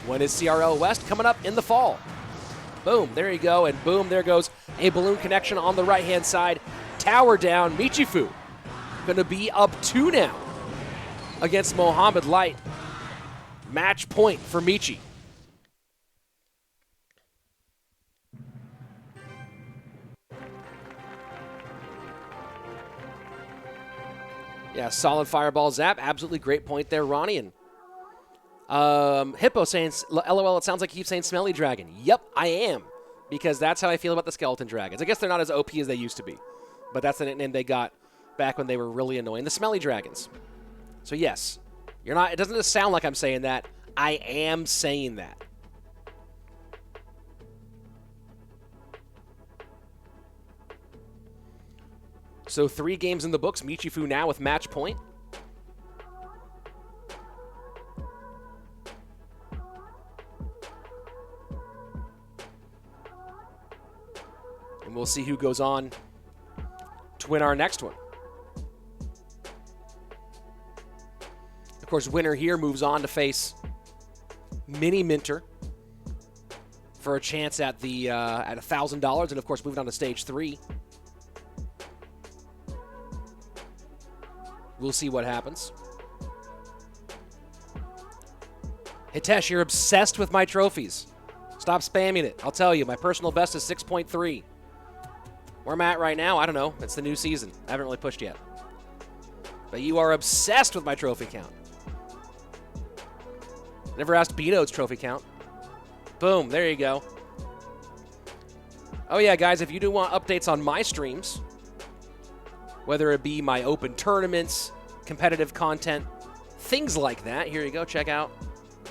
Speaker 11: When is CRL West coming up in the fall? Boom, there you go, and boom, there goes a balloon connection on the right-hand side. Tower down, Michifu going to be up 2 now against Mohamed Light. Match point for Michi. Yeah, solid fireball zap. Absolutely great point there, Ronnie. And Hippo saying, LOL, it sounds like you keep saying Smelly Dragon. Yep, I am. Because that's how I feel about the Skeleton Dragons. I guess they're not as OP as they used to be. But that's the nickname they got back when they were really annoying. The Smelly Dragons. So yes, you're not. It doesn't just sound like I'm saying that. I am saying that. So 3 games in the books. Michifu now with match point. And we'll see who goes on to win our next one. Of course, winner here moves on to face Miniminter for a chance at the at $1,000, and of course, moving on to stage 3. We'll see what happens. Hitesh, you're obsessed with my trophies. Stop spamming it. I'll tell you, my personal best is 6.3. Where I'm at right now, I don't know. It's the new season. I haven't really pushed yet. But you are obsessed with my trophy count. Never asked Beano's trophy count. Boom, there you go. Oh yeah, guys, if you do want updates on my streams, whether it be my open tournaments, competitive content, things like that, here you go, check out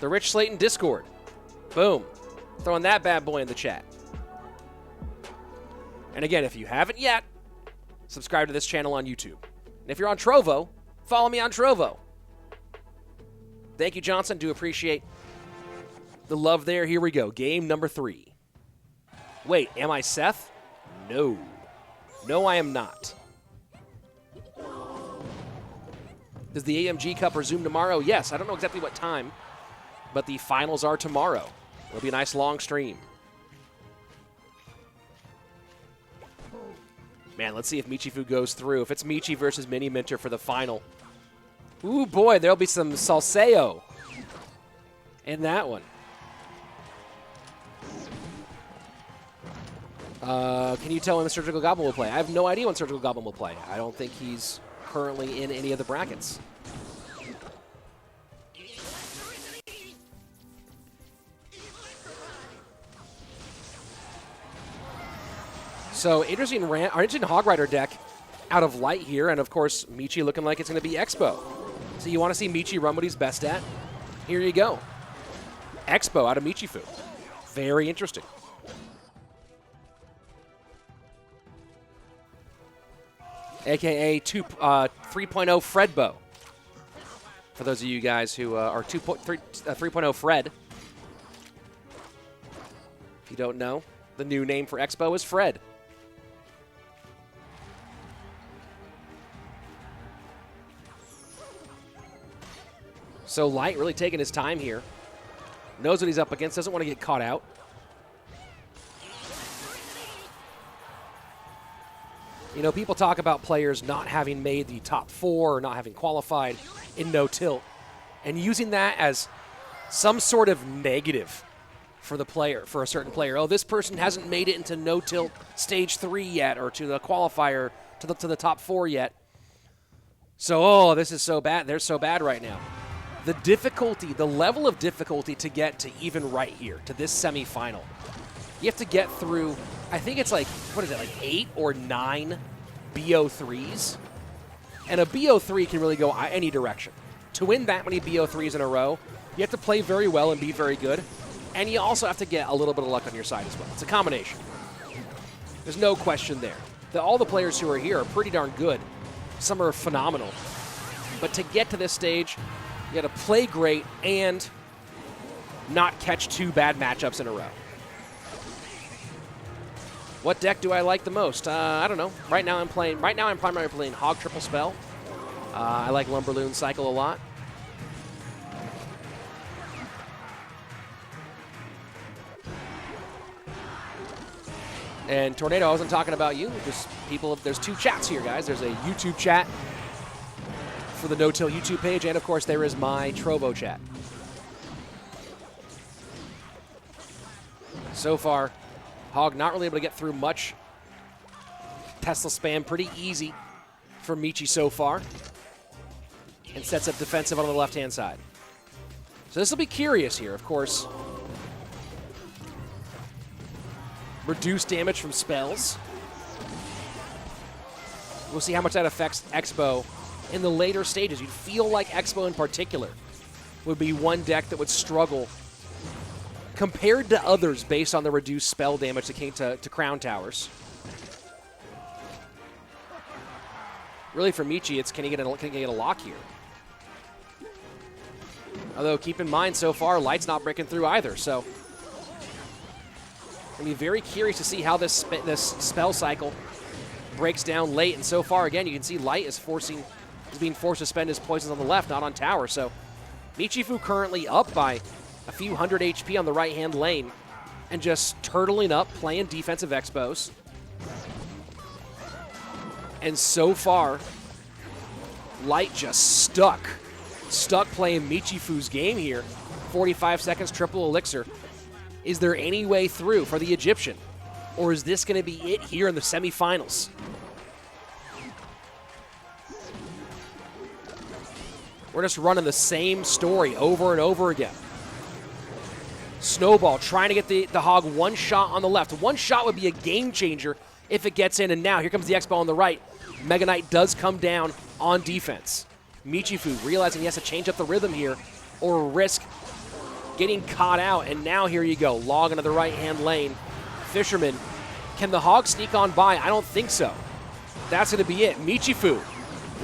Speaker 11: the Rich Slayton Discord. Boom. Throwing that bad boy in the chat. And again, if you haven't yet, subscribe to this channel on YouTube. And if you're on Trovo, follow me on Trovo. Thank you, Johnson. Do appreciate the love there. Here we go. Game number 3. Wait, am I Seth? No. No, I am not. Does the AMG Cup resume tomorrow? Yes. I don't know exactly what time, but the finals are tomorrow. It'll be a nice long stream. Man, let's see if Michifu goes through. If it's Michi versus Miniminter for the final. Ooh, boy, there'll be some salseo in that one. Can you tell when Surgical Goblin will play? I have no idea when Surgical Goblin will play. I don't think he's currently in any of the brackets. So interesting Hog Rider deck out of Light here, and of course Michi looking like it's going to be Expo. So you want to see Michi run what he's best at? Here you go. Expo out of Michifu. Very interesting. AKA 3.0 Fredbo. For those of you guys who are 3.0 Fred. If you don't know, the new name for Expo is Fred. So Light really taking his time here. Knows what he's up against, doesn't want to get caught out. You know, people talk about players not having made the top 4 or not having qualified in NoTilt and using that as some sort of negative for the player, for a certain player. Oh, this person hasn't made it into NoTilt stage 3 yet, or to the qualifier, to the top 4 yet. So, oh, this is so bad. They're so bad right now. The difficulty, the level of difficulty to get to even right here, to this semifinal, you have to get through, I think it's like, what is it, like 8 or 9 BO3s? And a BO3 can really go any direction. To win that many BO3s in a row, you have to play very well and be very good. And you also have to get a little bit of luck on your side as well. It's a combination. There's no question there. All the players who are here are pretty darn good. Some are phenomenal. But to get to this stage, you got to play great and not catch 2 bad matchups in a row. What deck do I like the most? I don't know. Right now I'm primarily playing Hog Triple Spell. I like Lumberloon Cycle a lot. And Tornado, I wasn't talking about you. Just people. There's 2 chats here, guys. There's a YouTube chat for the NoTilt YouTube page, and of course there is my Trovo chat. So far, Hog not really able to get through much Tesla spam. Pretty easy for Michi so far. And sets up defensive on the left-hand side. So this will be curious here, of course. Reduced damage from spells. We'll see how much that affects Expo in the later stages. You'd feel like Expo in particular would be one deck that would struggle compared to others based on the reduced spell damage that came to Crown Towers. Really for Michi, it's can he get a lock here? Although keep in mind so far, Light's not breaking through either, so I'm be very curious to see how this spell cycle breaks down late. And so far, again, you can see Light is being forced to spend his poisons on the left, not on tower. So Michifu currently up by a few hundred HP on the right-hand lane and just turtling up, playing defensive expos. And so far, Light just stuck playing Michifu's game here. 45 seconds, triple elixir. Is there any way through for the Egyptian? Or is this going to be it here in the semifinals? We're just running the same story over and over again. Snowball trying to get the Hog one shot on the left. One shot would be a game changer if it gets in, and now here comes the X-Ball on the right. Mega Knight does come down on defense. Michifu realizing he has to change up the rhythm here or risk getting caught out, and now here you go. Log into the right-hand lane. Fisherman, can the Hog sneak on by? I don't think so. That's going to be it. Michifu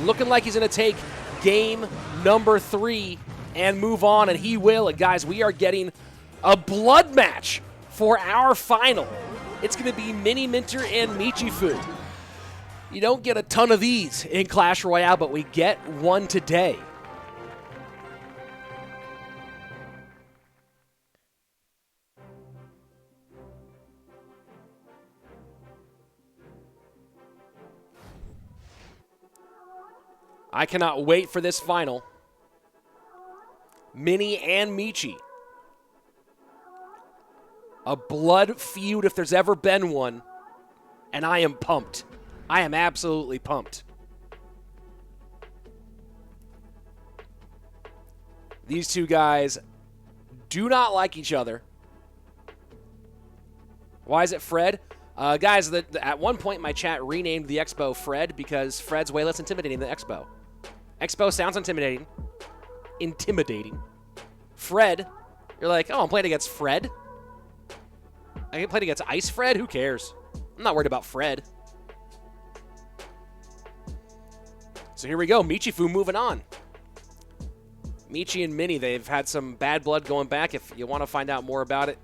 Speaker 11: looking like he's going to take game number 3 and move on, and he will. And guys, we are getting a blood match for our final. It's going to be Miniminter and Michifu. You don't get a ton of these in Clash Royale, but we get one today. I cannot wait for this final. Mini and Michi. A blood feud if there's ever been one. And I am pumped. I am absolutely pumped. These two guys do not like each other. Why is it Fred? Guys, at one point my chat renamed the Expo Fred because Fred's way less intimidating than Expo. Expo sounds intimidating. Fred, you're like, oh, I'm playing against Fred? I get played against Ice Fred? Who cares? I'm not worried about Fred. So here we go. Michifu moving on. Michi and Mini, they've had some bad blood going back. If you want to find out more about it,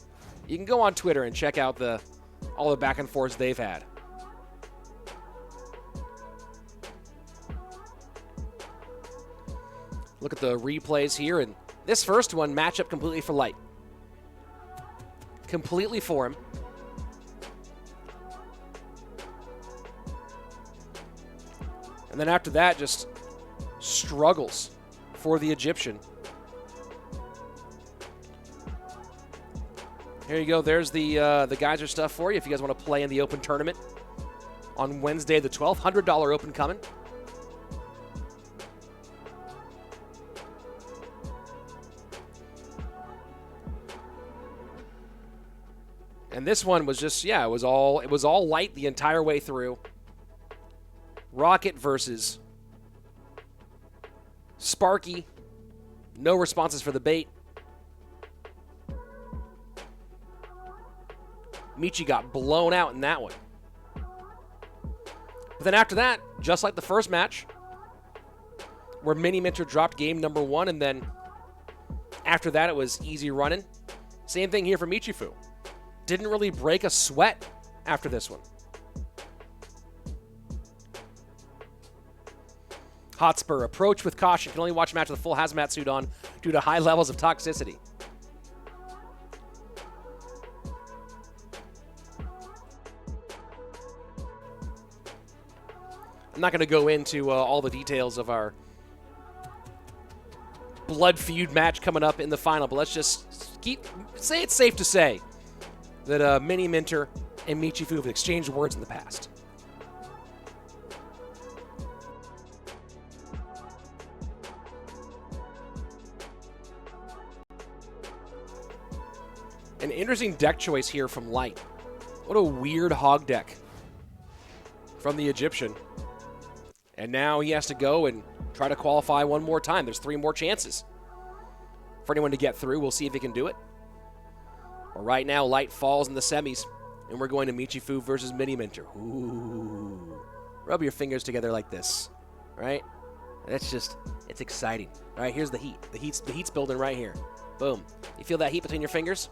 Speaker 11: you can go on Twitter and check out all the back and forths they've had. Look at the replays here, and this first one, matchup completely for Light. Completely for him. And then after that, just struggles for the Egyptian. Here you go. There's the Geyser stuff for you if you guys want to play in the Open tournament on Wednesday the 12th. $100 Open coming. And this one was just, yeah, it was all Light the entire way through. Rocket versus Sparky. No responses for the bait. Michi got blown out in that one. But then after that, just like the first match, where Miniminter dropped game number 1, and then after that it was easy running. Same thing here for Michifu. Didn't really break a sweat after this one. Hotspur, approach with caution. Can only watch a match with a full hazmat suit on due to high levels of toxicity. I'm not going to go into all the details of our blood feud match coming up in the final, but let's just say it's safe to say that Miniminter and Michifu have exchanged words in the past. An interesting deck choice here from Light. What a weird hog deck from the Egyptian. And now he has to go and try to qualify one more time. There's 3 more chances for anyone to get through. We'll see if he can do it. But right now, Light falls in the semis, and we're going to Michifu versus Miniminter. Ooh. Rub your fingers together like this, right? That's just, it's exciting. All right, here's the heat. The heat's building right here. Boom. You feel that heat between your fingers?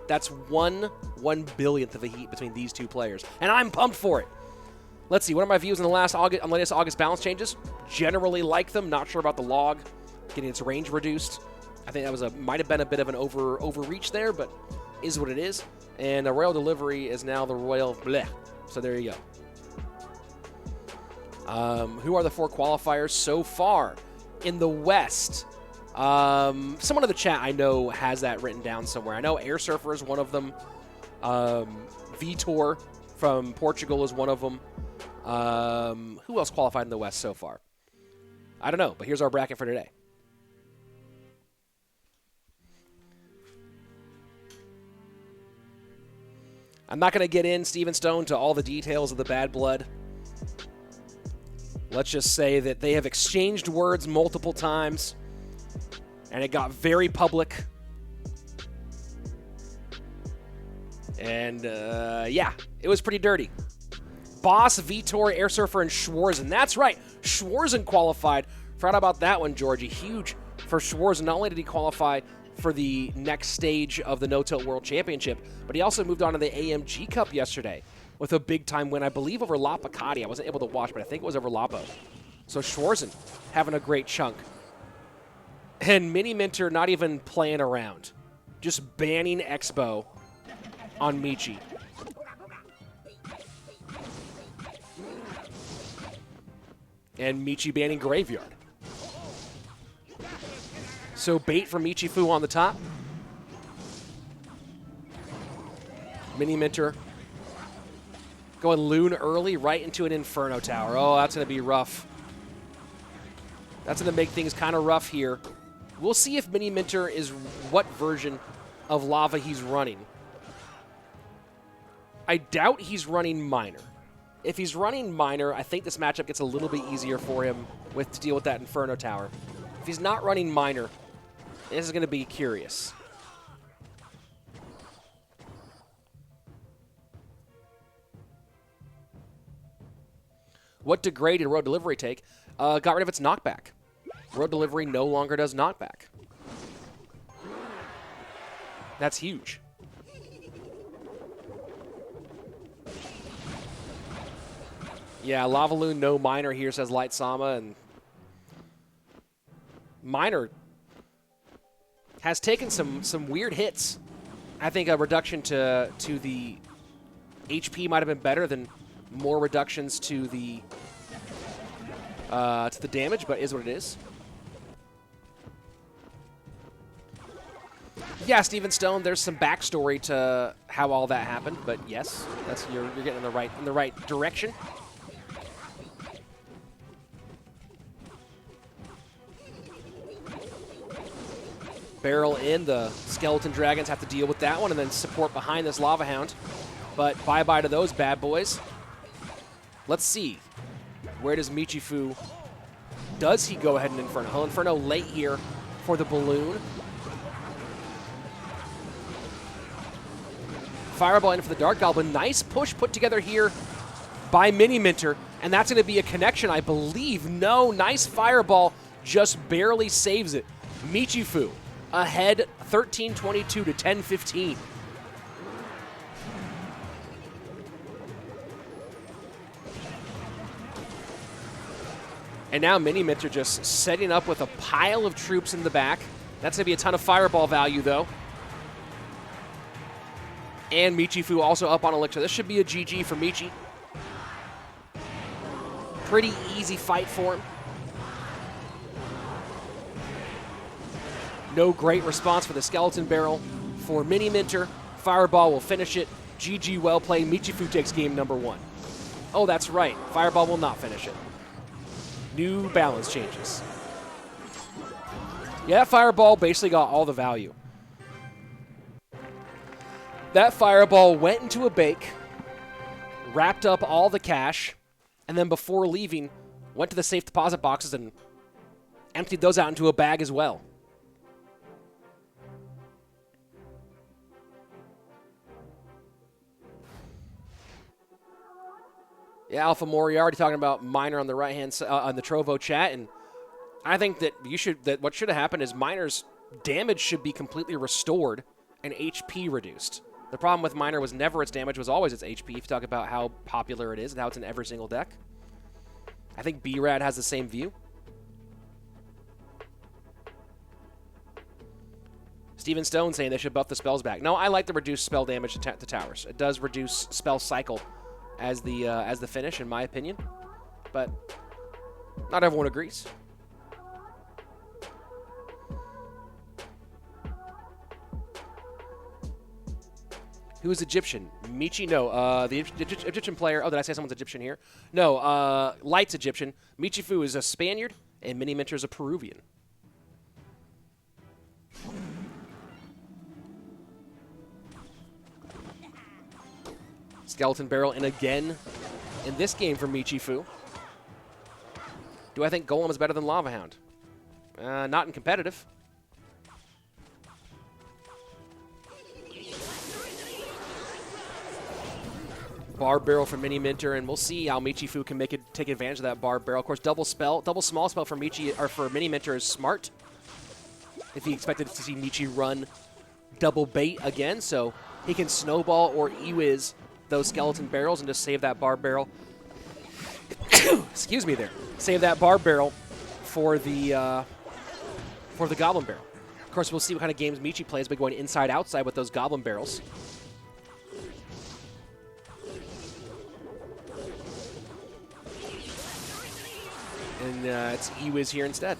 Speaker 11: That's 1/1,000,000th of a heat between these two players. And I'm pumped for it. Let's see, what are my views on the latest August balance changes? Generally like them. Not sure about the log getting its range reduced. I think that might have been a bit of an overreach there, but is what it is. And the Royal delivery is now the Royal bleh. So there you go. Who are the 4 qualifiers so far in the West? Someone in the chat I know has that written down somewhere. I know Air Surfer is one of them. Vitor from Portugal is one of them. Who else qualified in the West so far? I don't know, but here's our bracket for today. I'm not going to get in, Steven Stone, to all the details of the bad blood. Let's just say that they have exchanged words multiple times, and it got very public. And, yeah, it was pretty dirty. Boss, Vitor, Air Surfer, and Schwarzen. That's right, Schwarzen qualified. Forgot about that one, Georgie. Huge for Schwarzen. Not only did he qualify for the next stage of the NoTilt World Championship, but he also moved on to the AMG Cup yesterday with a big-time win, I believe, over Lapacati. I wasn't able to watch, but I think it was over Lapo. So Schwarzen having a great chunk. And Miniminter not even playing around. Just banning Expo on Michi. And Michi banning Graveyard. So bait from Michifu on the top. Miniminter going Loon early right into an Inferno Tower. Oh, that's going to be rough. That's going to make things kind of rough here. We'll see if Miniminter is what version of Lava he's running. I doubt he's running Minor. If he's running Minor, I think this matchup gets a little bit easier for him to deal with that Inferno Tower. If he's not running Minor, this is going to be curious. What degrade did Road Delivery take? Got rid of its knockback. Road Delivery no longer does knockback. That's huge. Yeah, Lavaloon, no Minor here, says Light Sama, and Minor has taken some weird hits. I think a reduction to the HP might have been better than more reductions to the damage, but is what it is. Yeah, Steven Stone, there's some backstory to how all that happened, but yes, that's you're getting in the right direction. Barrel in, the Skeleton Dragons have to deal with that one and then support behind this Lava Hound. But bye-bye to those bad boys. Let's see. Where does Michifu... Does he go ahead and Inferno? Inferno late here for the balloon. Fireball in for the Dark Goblin. Nice push put together here by Miniminter. And that's going to be a connection, I believe. No, nice Fireball. Just barely saves it. Michifu ahead 13-22 to 10-15. And now Miniminter just setting up with a pile of troops in the back. That's going to be a ton of Fireball value, though. And Michifu also up on Elixir. This should be a GG for Michi. Pretty easy fight for him. No great response for the Skeleton Barrel. For Miniminter, Fireball will finish it. GG, well played. Michifu takes game number 1. Oh, that's right. Fireball will not finish it. New balance changes. Yeah, that Fireball basically got all the value. That Fireball went into a bake, wrapped up all the cash, and then before leaving, went to the safe deposit boxes and emptied those out into a bag as well. Yeah, Alpha Moriarty talking about Minor on the right-hand side on the Trovo chat, and I think that what should have happened is Minor's damage should be completely restored and HP reduced. The problem with Minor was never its damage, was always its HP, if you talk about how popular it is and how it's in every single deck. I think B-Rad has the same view. Steven Stone saying they should buff the spells back. No, I like the reduced spell damage to towers. It does reduce spell cycle as the finish, in my opinion. But not everyone agrees. Who is Egyptian? Michi? No, the Egyptian player. Oh, did I say someone's Egyptian here? No, Light's Egyptian. Michifu is a Spaniard, and Miniminter is a Peruvian. Skeleton Barrel in again in this game for Michifu. Do I think Golem is better than Lava Hound? Not in competitive. Bar Barrel for Miniminter, and we'll see how Michifu can take advantage of that Bar Barrel. Of course, double small spell for Miniminter is smart. If he expected to see Michi run double bait again, so he can snowball or E-Wiz those Skeleton Barrels and just save that Bar Barrel. Excuse me there. Save that Bar Barrel for the Goblin Barrel. Of course, we'll see what kind of games Michi plays by going inside-outside with those Goblin Barrels. And it's E-Wiz here instead.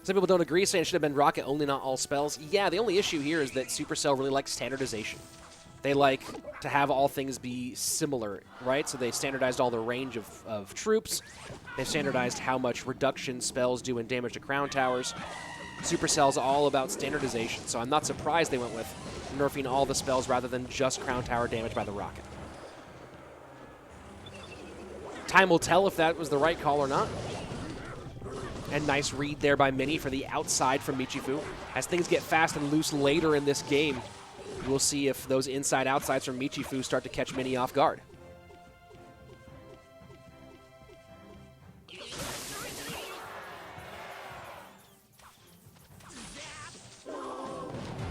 Speaker 11: Some people don't agree, saying it should have been Rocket only, not all spells. Yeah, the only issue here is that Supercell really likes standardization. They like to have all things be similar, right? So they standardized all the range of troops. They've standardized how much reduction spells do in damage to crown towers. Supercell's all about standardization, so I'm not surprised they went with
Speaker 10: nerfing all the spells rather than just Crown Tower damage by the rocket. Time will tell if that was the right call or not. And nice read there by Mini for the outside from Michifu. As things get fast and loose later in this game, we'll see if those inside-outsides from Michifu start to catch Mini off guard.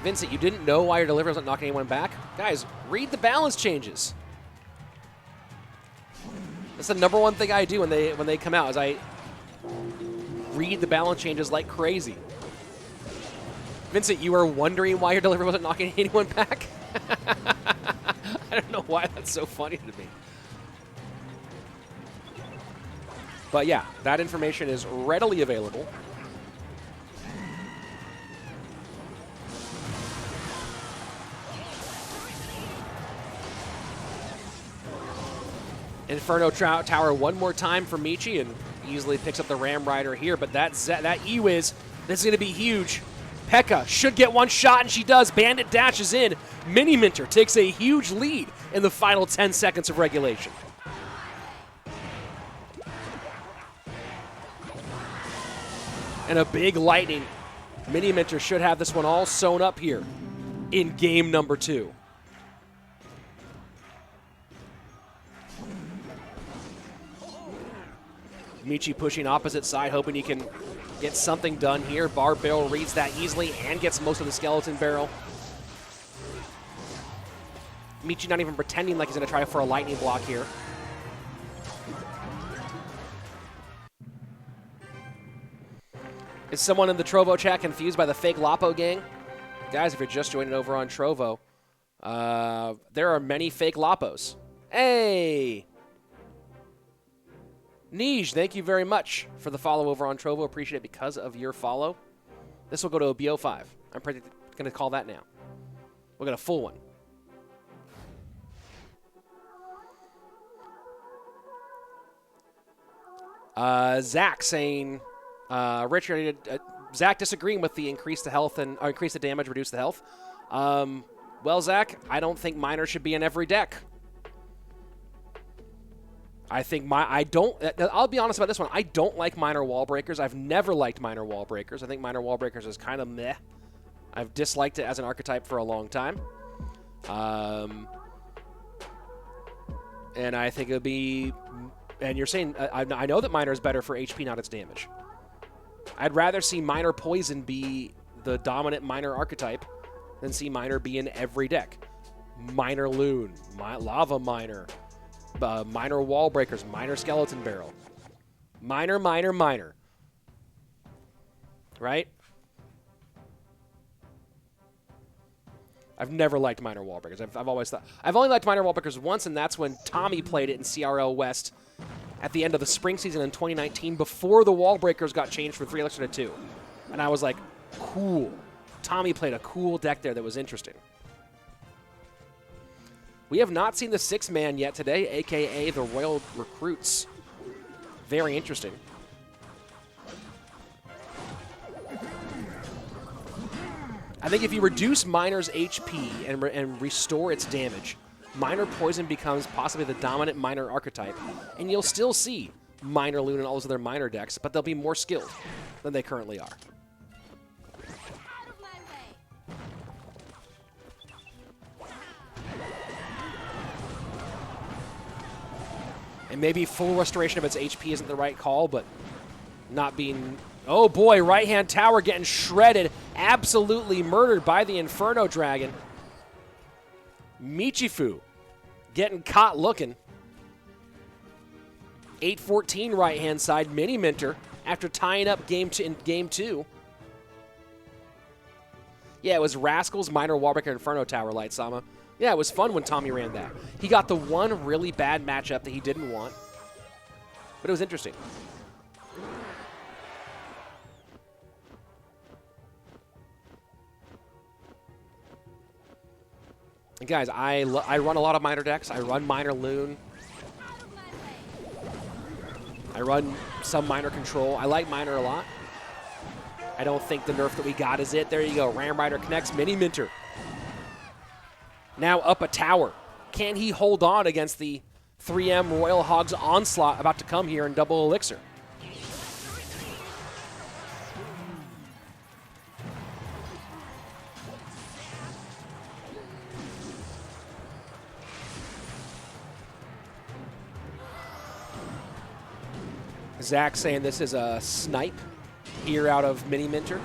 Speaker 10: Vincent, you didn't know why your delivery wasn't knocking anyone back? Guys, read the balance changes. That's the #1 thing I do when they come out, is I read the balance changes like crazy. Vincent, you were wondering why your delivery wasn't knocking anyone back? I don't know why that's so funny to me. But yeah, that information is readily available. Inferno Tower one more time for Michi and easily picks up the Ram Rider here, but that E-Wiz, this is going to be huge. Pekka should get one shot, and she does. Bandit dashes in. Miniminter takes a huge lead in the final 10 seconds of regulation. And a big lightning. Miniminter should have this one all sewn up here in game number 2. Michi pushing opposite side, hoping he can get something done here. Bar Barrel reads that easily and gets most of the Skeleton Barrel. Michi not even pretending like he's going to try for a lightning block here. Is someone in the Trovo chat confused by the fake Lapo gang? Guys, if you're just joining over on Trovo, there are many fake Lapos. Hey! Nij, thank you very much for the follow over on Trovo. Appreciate it because of your follow. This will go to a BO5. I'm going to call that now. We'll get a full one. Zach saying, Richard, Zach disagreeing with the increase the health and increase the damage, reduce the health. Well, Zach, I don't think Miner should be in every deck. I think I'll be honest about this one. I don't like Miner Wall Breakers. I've never liked Miner Wall Breakers. I think Miner Wall Breakers is kind of meh. I've disliked it as an archetype for a long time. And I think it would be, and you're saying, I know that Miner is better for HP, not its damage. I'd rather see Miner Poison be the dominant Miner archetype than see Miner be in every deck. Miner Loon, Lava Miner, Miner Wall Breakers, Miner Skeleton Barrel. Miner. Right? I've never liked Miner Wall Breakers. I've always thought, I've only liked Miner Wall Breakers once, and that's when Tommy played it in CRL West at the end of the spring season in 2019 before the Wall Breakers got changed from 3 Elixir to 2. And I was like, cool. Tommy played a cool deck there that was interesting. We have not seen the 6-man yet today, a.k.a. the Royal Recruits. Very interesting. I think if you reduce Miner's HP and restore its damage, Miner Poison becomes possibly the dominant Miner archetype, and you'll still see Miner Loon and all those other Miner decks, but they'll be more skilled than they currently are. And maybe full restoration of its HP isn't the right call, but not being... Oh boy, right-hand tower getting shredded. Absolutely murdered by the Inferno Dragon. Michifu getting caught looking. 8-14 right-hand side. Miniminter after tying up game 2. Yeah, it was Rascals, Miner, Warbreaker, Inferno Tower, Light Sama. Yeah, it was fun when Tommy ran that. He got the one really bad matchup that he didn't want, but it was interesting. And guys, I run a lot of Miner decks. I run Miner Loon. I run some Miner Control. I like Miner a lot. I don't think the nerf that we got is it. There you go. Ram Rider connects. Miniminter
Speaker 11: now up a tower. Can he hold on against the 3M Royal Hogs onslaught about to come here in double elixir? Zach saying this is a snipe here out of Miniminter.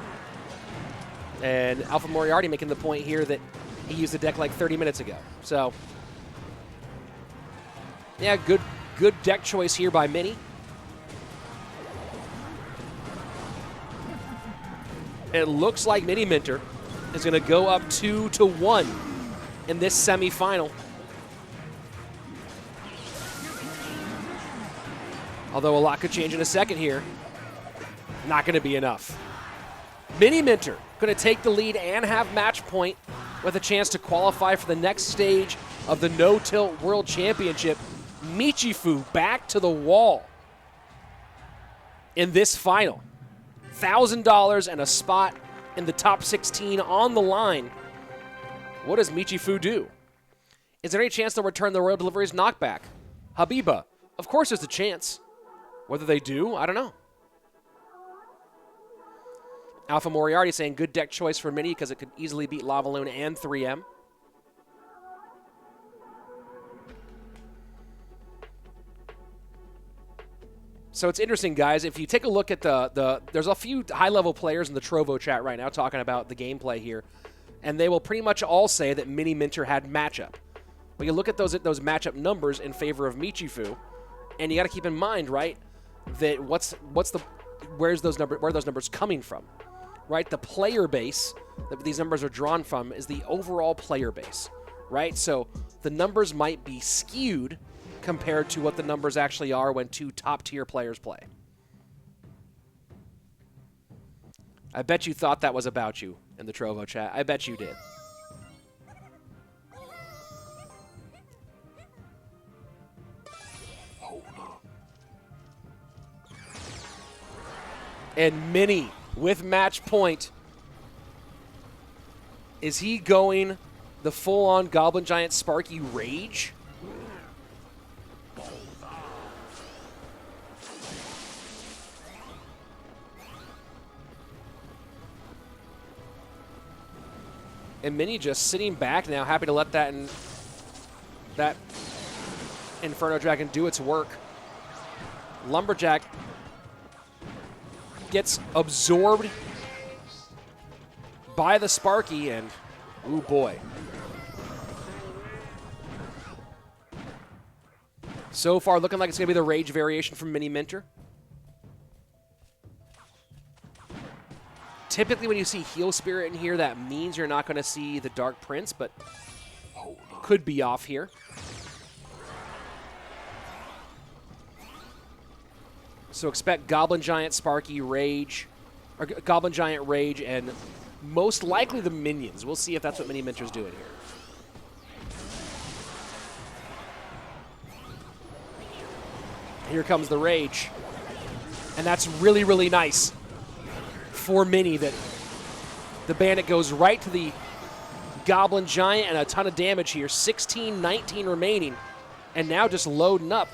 Speaker 11: And Alpha Moriarty making the point here that he used the deck like 30 minutes ago. So, yeah, good deck choice here by Mini. It looks like Miniminter is going to go up 2-1 in this semifinal. Although a lot could change in a second here. Not going to be enough. Miniminter going to take the lead and have match point with a chance to qualify for the next stage of the NoTilt World Championship. Michifu back to the wall in this final. $1,000 and a spot in the top 16 on the line. What does Michifu do? Is there any chance they'll return the Royal Deliveries knockback? Habiba, of course there's a chance. Whether they do, I don't know. Alpha Moriarty saying good deck choice for Mini because it could easily beat Lavaloon and 3M. So it's interesting, guys. If you take a look at there's a few high-level players in the Trovo chat right now talking about the gameplay here, and they will pretty much all say that Miniminter had matchup. Well, you look at those matchup numbers in favor of Michifu, and you got to keep in mind, right, that where are those numbers coming from, right? The player base that these numbers are drawn from is the overall player base, right? So the numbers might be skewed compared to what the numbers actually are when two top-tier players play. I bet you thought that was about you in the Trovo chat. I bet you did. And Mini with match point. Is he going the full-on Goblin Giant Sparky Rage? And Mini just sitting back now, happy to let that Inferno Dragon do its work. Lumberjack gets absorbed by the Sparky, and ooh boy. So far looking like it's going to be the Rage variation from Miniminter. Typically when you see Heal Spirit in here, that means you're not going to see the Dark Prince, but could be off here. So expect Goblin Giant Sparky Rage, or Goblin Giant Rage, and most likely the minions. We'll see if that's what Miniminter's doing here. Here comes the Rage. And that's really, really nice for Mini that the Bandit goes right to the Goblin Giant and a ton of damage here. 16-19 remaining, and now just loading up.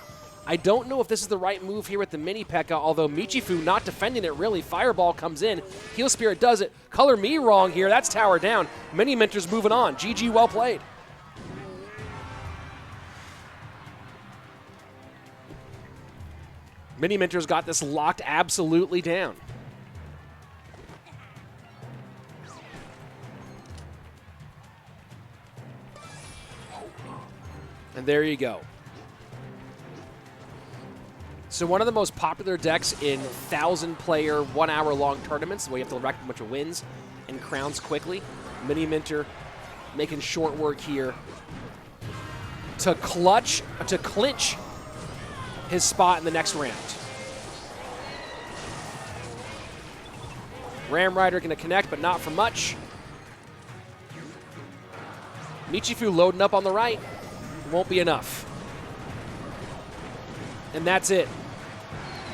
Speaker 11: I don't know if this is the right move here with the Mini P.E.K.K.A, although Michifu not defending it really. Fireball comes in. Heal Spirit does it. Color me wrong here. That's tower down. Miniminter's moving on. GG, well played. Miniminter's got this locked absolutely down. And there you go. So one of the most popular decks in 1,000-player, 1-hour-long tournaments, where you have to rack a bunch of wins and crowns quickly. Miniminter making short work here to clinch his spot in the next round. Ram Rider going to connect, but not for much. Michifu loading up on the right. Won't be enough. And that's it.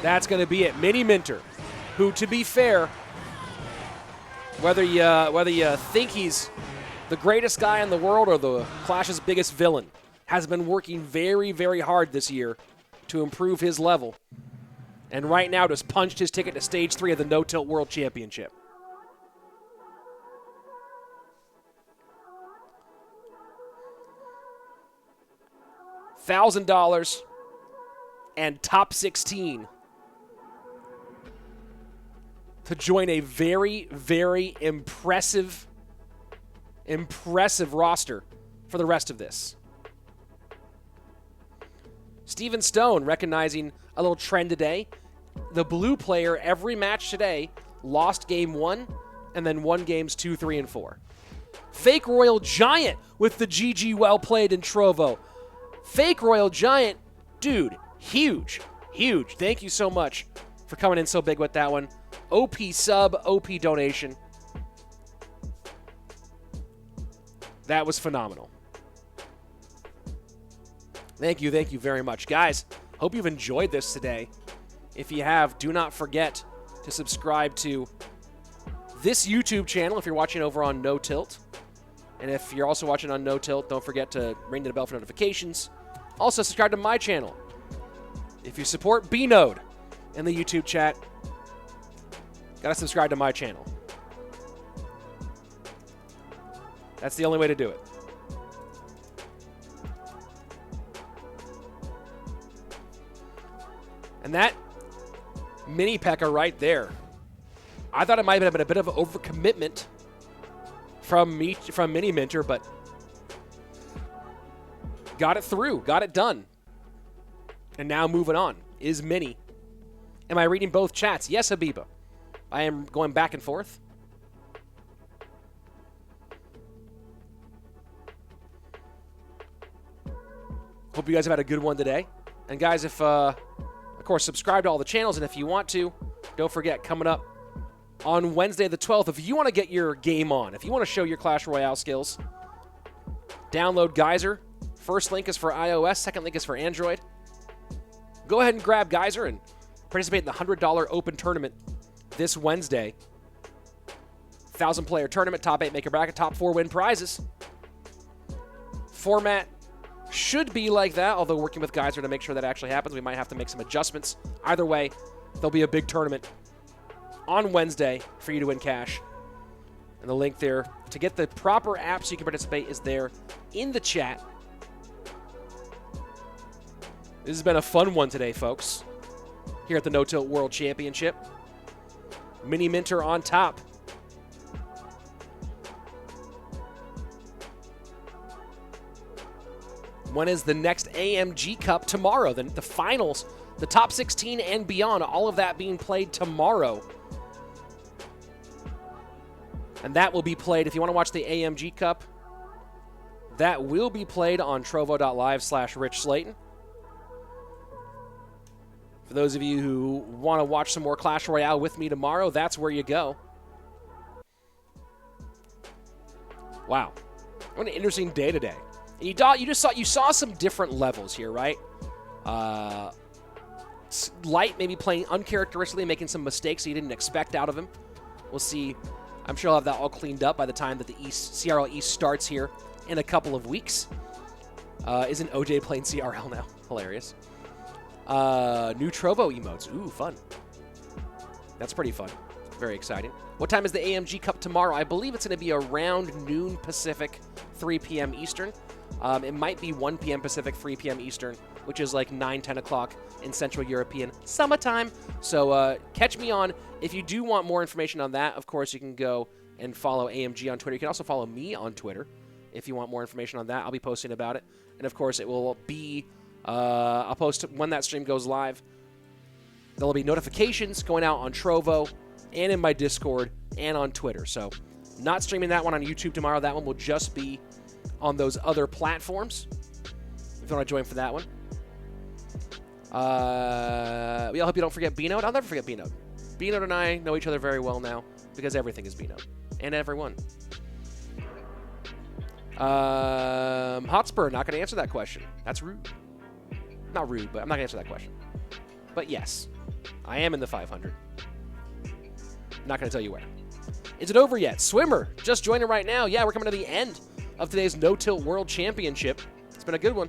Speaker 11: That's going to be it. Miniminter, who, to be fair, whether you think he's
Speaker 10: the greatest guy in the world or the Clash's biggest villain, has been working very, very hard this year to improve his level. And right now just punched his ticket to Stage 3 of the No-Tilt World Championship. $1,000 and top 16 to join a very, very impressive roster for the rest of this. Steven Stone recognizing a little trend today. The blue player every match today lost game 1 and then won games 2, 3, and 4. Fake Royal Giant with the GG well played in Trovo. Fake Royal Giant, dude, huge, huge. Thank you so much for coming in so big with that one. OP sub, OP donation. That was phenomenal. Thank you very much. Guys, hope you've enjoyed this today. If you have, do not forget to subscribe to this YouTube channel if you're watching over on NoTilt. And if you're also watching on NoTilt, don't forget to ring the bell for notifications. Also, subscribe to my channel. If you support B-Node in the YouTube chat, gotta subscribe to my channel. That's the only way to do it. And that mini P.E.K.K.A right there, I thought it might have been a bit of an overcommitment from Miniminter, but got it through, got it done. And now moving on is Mini. Am I reading both chats? Yes, Habiba. I am going back and forth. Hope you guys have had a good one today. And guys, if, of course, subscribe to all the channels. And if you want to, don't forget, coming up on Wednesday the 12th, if you want to get your game on, if you want to show your Clash Royale skills, download Geyser. First link is for iOS, second link is for Android. Go ahead and grab Geyser and participate in the $100 open tournament this Wednesday. 1,000-player tournament, top 8 make a bracket, top 4 win prizes. Format should be like that, although working with Geyser to make sure that actually happens, we might have to make some adjustments. Either way, there'll be a big tournament on Wednesday for you to win cash. And the link there to get the proper app so you can participate is there in the chat. This has been a fun one today, folks, here at the No-Tilt World Championship. Miniminter on top. When is the next AMG Cup? Tomorrow. The finals, the top 16 and beyond, all of that being played tomorrow. And that will be played, if you want to watch the AMG Cup, that will be played on trovo.live/Rich Slayton. For those of you who want to watch some more Clash Royale with me tomorrow, that's where you go. Wow. What an interesting day today. And you saw some different levels here, right? Light maybe playing uncharacteristically, making some mistakes you didn't expect out of him. We'll see. I'm sure I'll have that all cleaned up by the time that the CRL East starts here in a couple of weeks. Isn't OJ playing CRL now? Hilarious. New Trovo emotes. Ooh, fun. That's pretty fun. Very exciting. What time is the AMG Cup tomorrow? I believe it's going to be around noon Pacific, 3 p.m. Eastern. It might be 1 p.m. Pacific, 3 p.m. Eastern, which is like 9, 10 o'clock in Central European summertime. So catch me on. If you do want more information on that, of course, you can go and follow AMG on Twitter. You can also follow me on Twitter if you want more information on that. I'll be posting about it. And, of course, it will be I'll post when that stream goes live. There will be notifications going out on Trovo and in my Discord and on Twitter. So not streaming that one on YouTube tomorrow. That one will just be on those other platforms if you want to join for that one. I hope you don't forget B-Node. I'll never forget B-Node. B-Node and I know each other very well now because everything is B-Node. And everyone. Hotspur, not going to answer that question. That's rude. Not rude, but I'm not going to answer that question. But yes, I am in the 500. Not going to tell you where.
Speaker 11: Is it over yet? Swimmer, just joining right now. Yeah, we're coming to the end of today's No-Tilt World Championship. It's been a good one.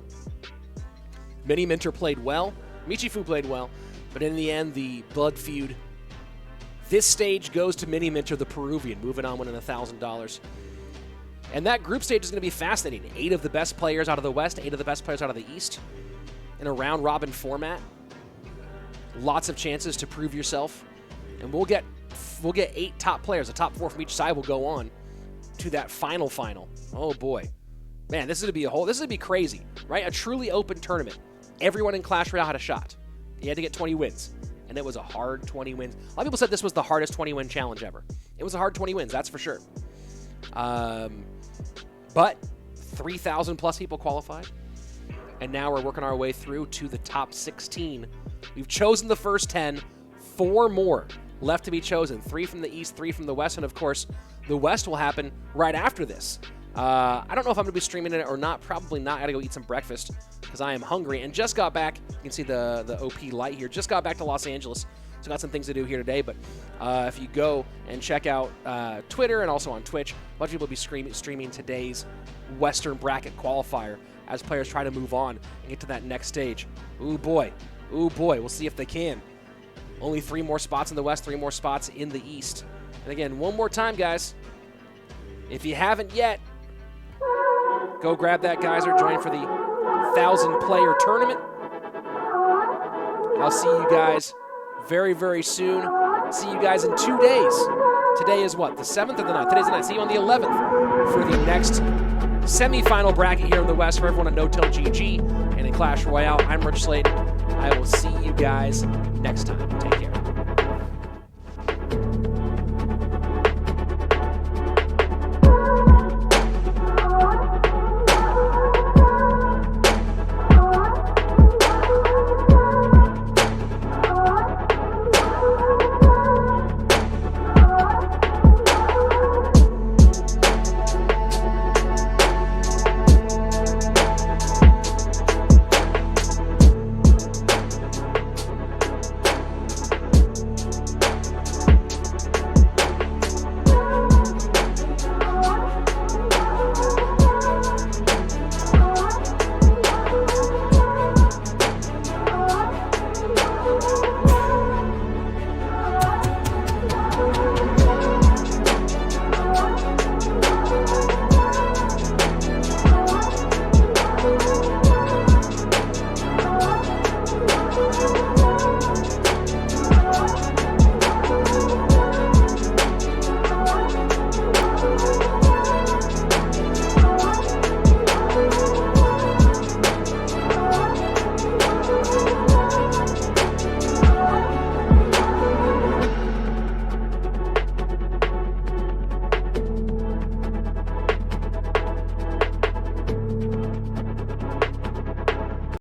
Speaker 11: Miniminter played well. Michifu played well. But in the end, the blood feud. This stage goes to Miniminter, the Peruvian, moving on, winning $1,000. And that group stage is going to be fascinating. 8 of the best players out of the West, 8 of the best players out of the East, in a round-robin format. Lots of chances to prove yourself. And we'll get 8 top players. The top 4 from each side will go on to that final. Oh boy. Man, this is going to be crazy, right? A truly open tournament. Everyone in Clash Royale had a shot. You had to get 20 wins. And it was a hard 20 wins. A lot of people said this was the hardest 20-win challenge ever. It was a hard 20 wins, that's for sure. But 3,000 plus people qualified. And now we're working our way through to the top 16. We've chosen the first 10. 4 more left to be chosen. 3 from the East, 3 from the West. And of course, the West will happen right after this. I don't know if I'm going to be streaming it or not. Probably not. I got to go eat some breakfast because I am hungry. And just got back. You can see the OP light here. Just got back to Los Angeles. So got some things to do here today. But if you go and check out Twitter and also on Twitch, a bunch of people will be streaming today's Western Bracket qualifier as players try to move on and get to that next stage. Ooh, boy. Ooh, boy. We'll see if they can. Only 3 more spots in the West, 3 more spots in the East. And again, one more time, guys. If you haven't yet, go grab that geyser, join for the 1,000-player tournament. I'll see you guys very, very soon. See you guys in 2 days. Today is what, the 7th or the 9th? Today's the 9th. See you on the 11th for the next semi-final bracket here in the West for everyone at NoTilt GG and in Clash Royale. I'm Rich Slayton. I will see you guys next time. Take care.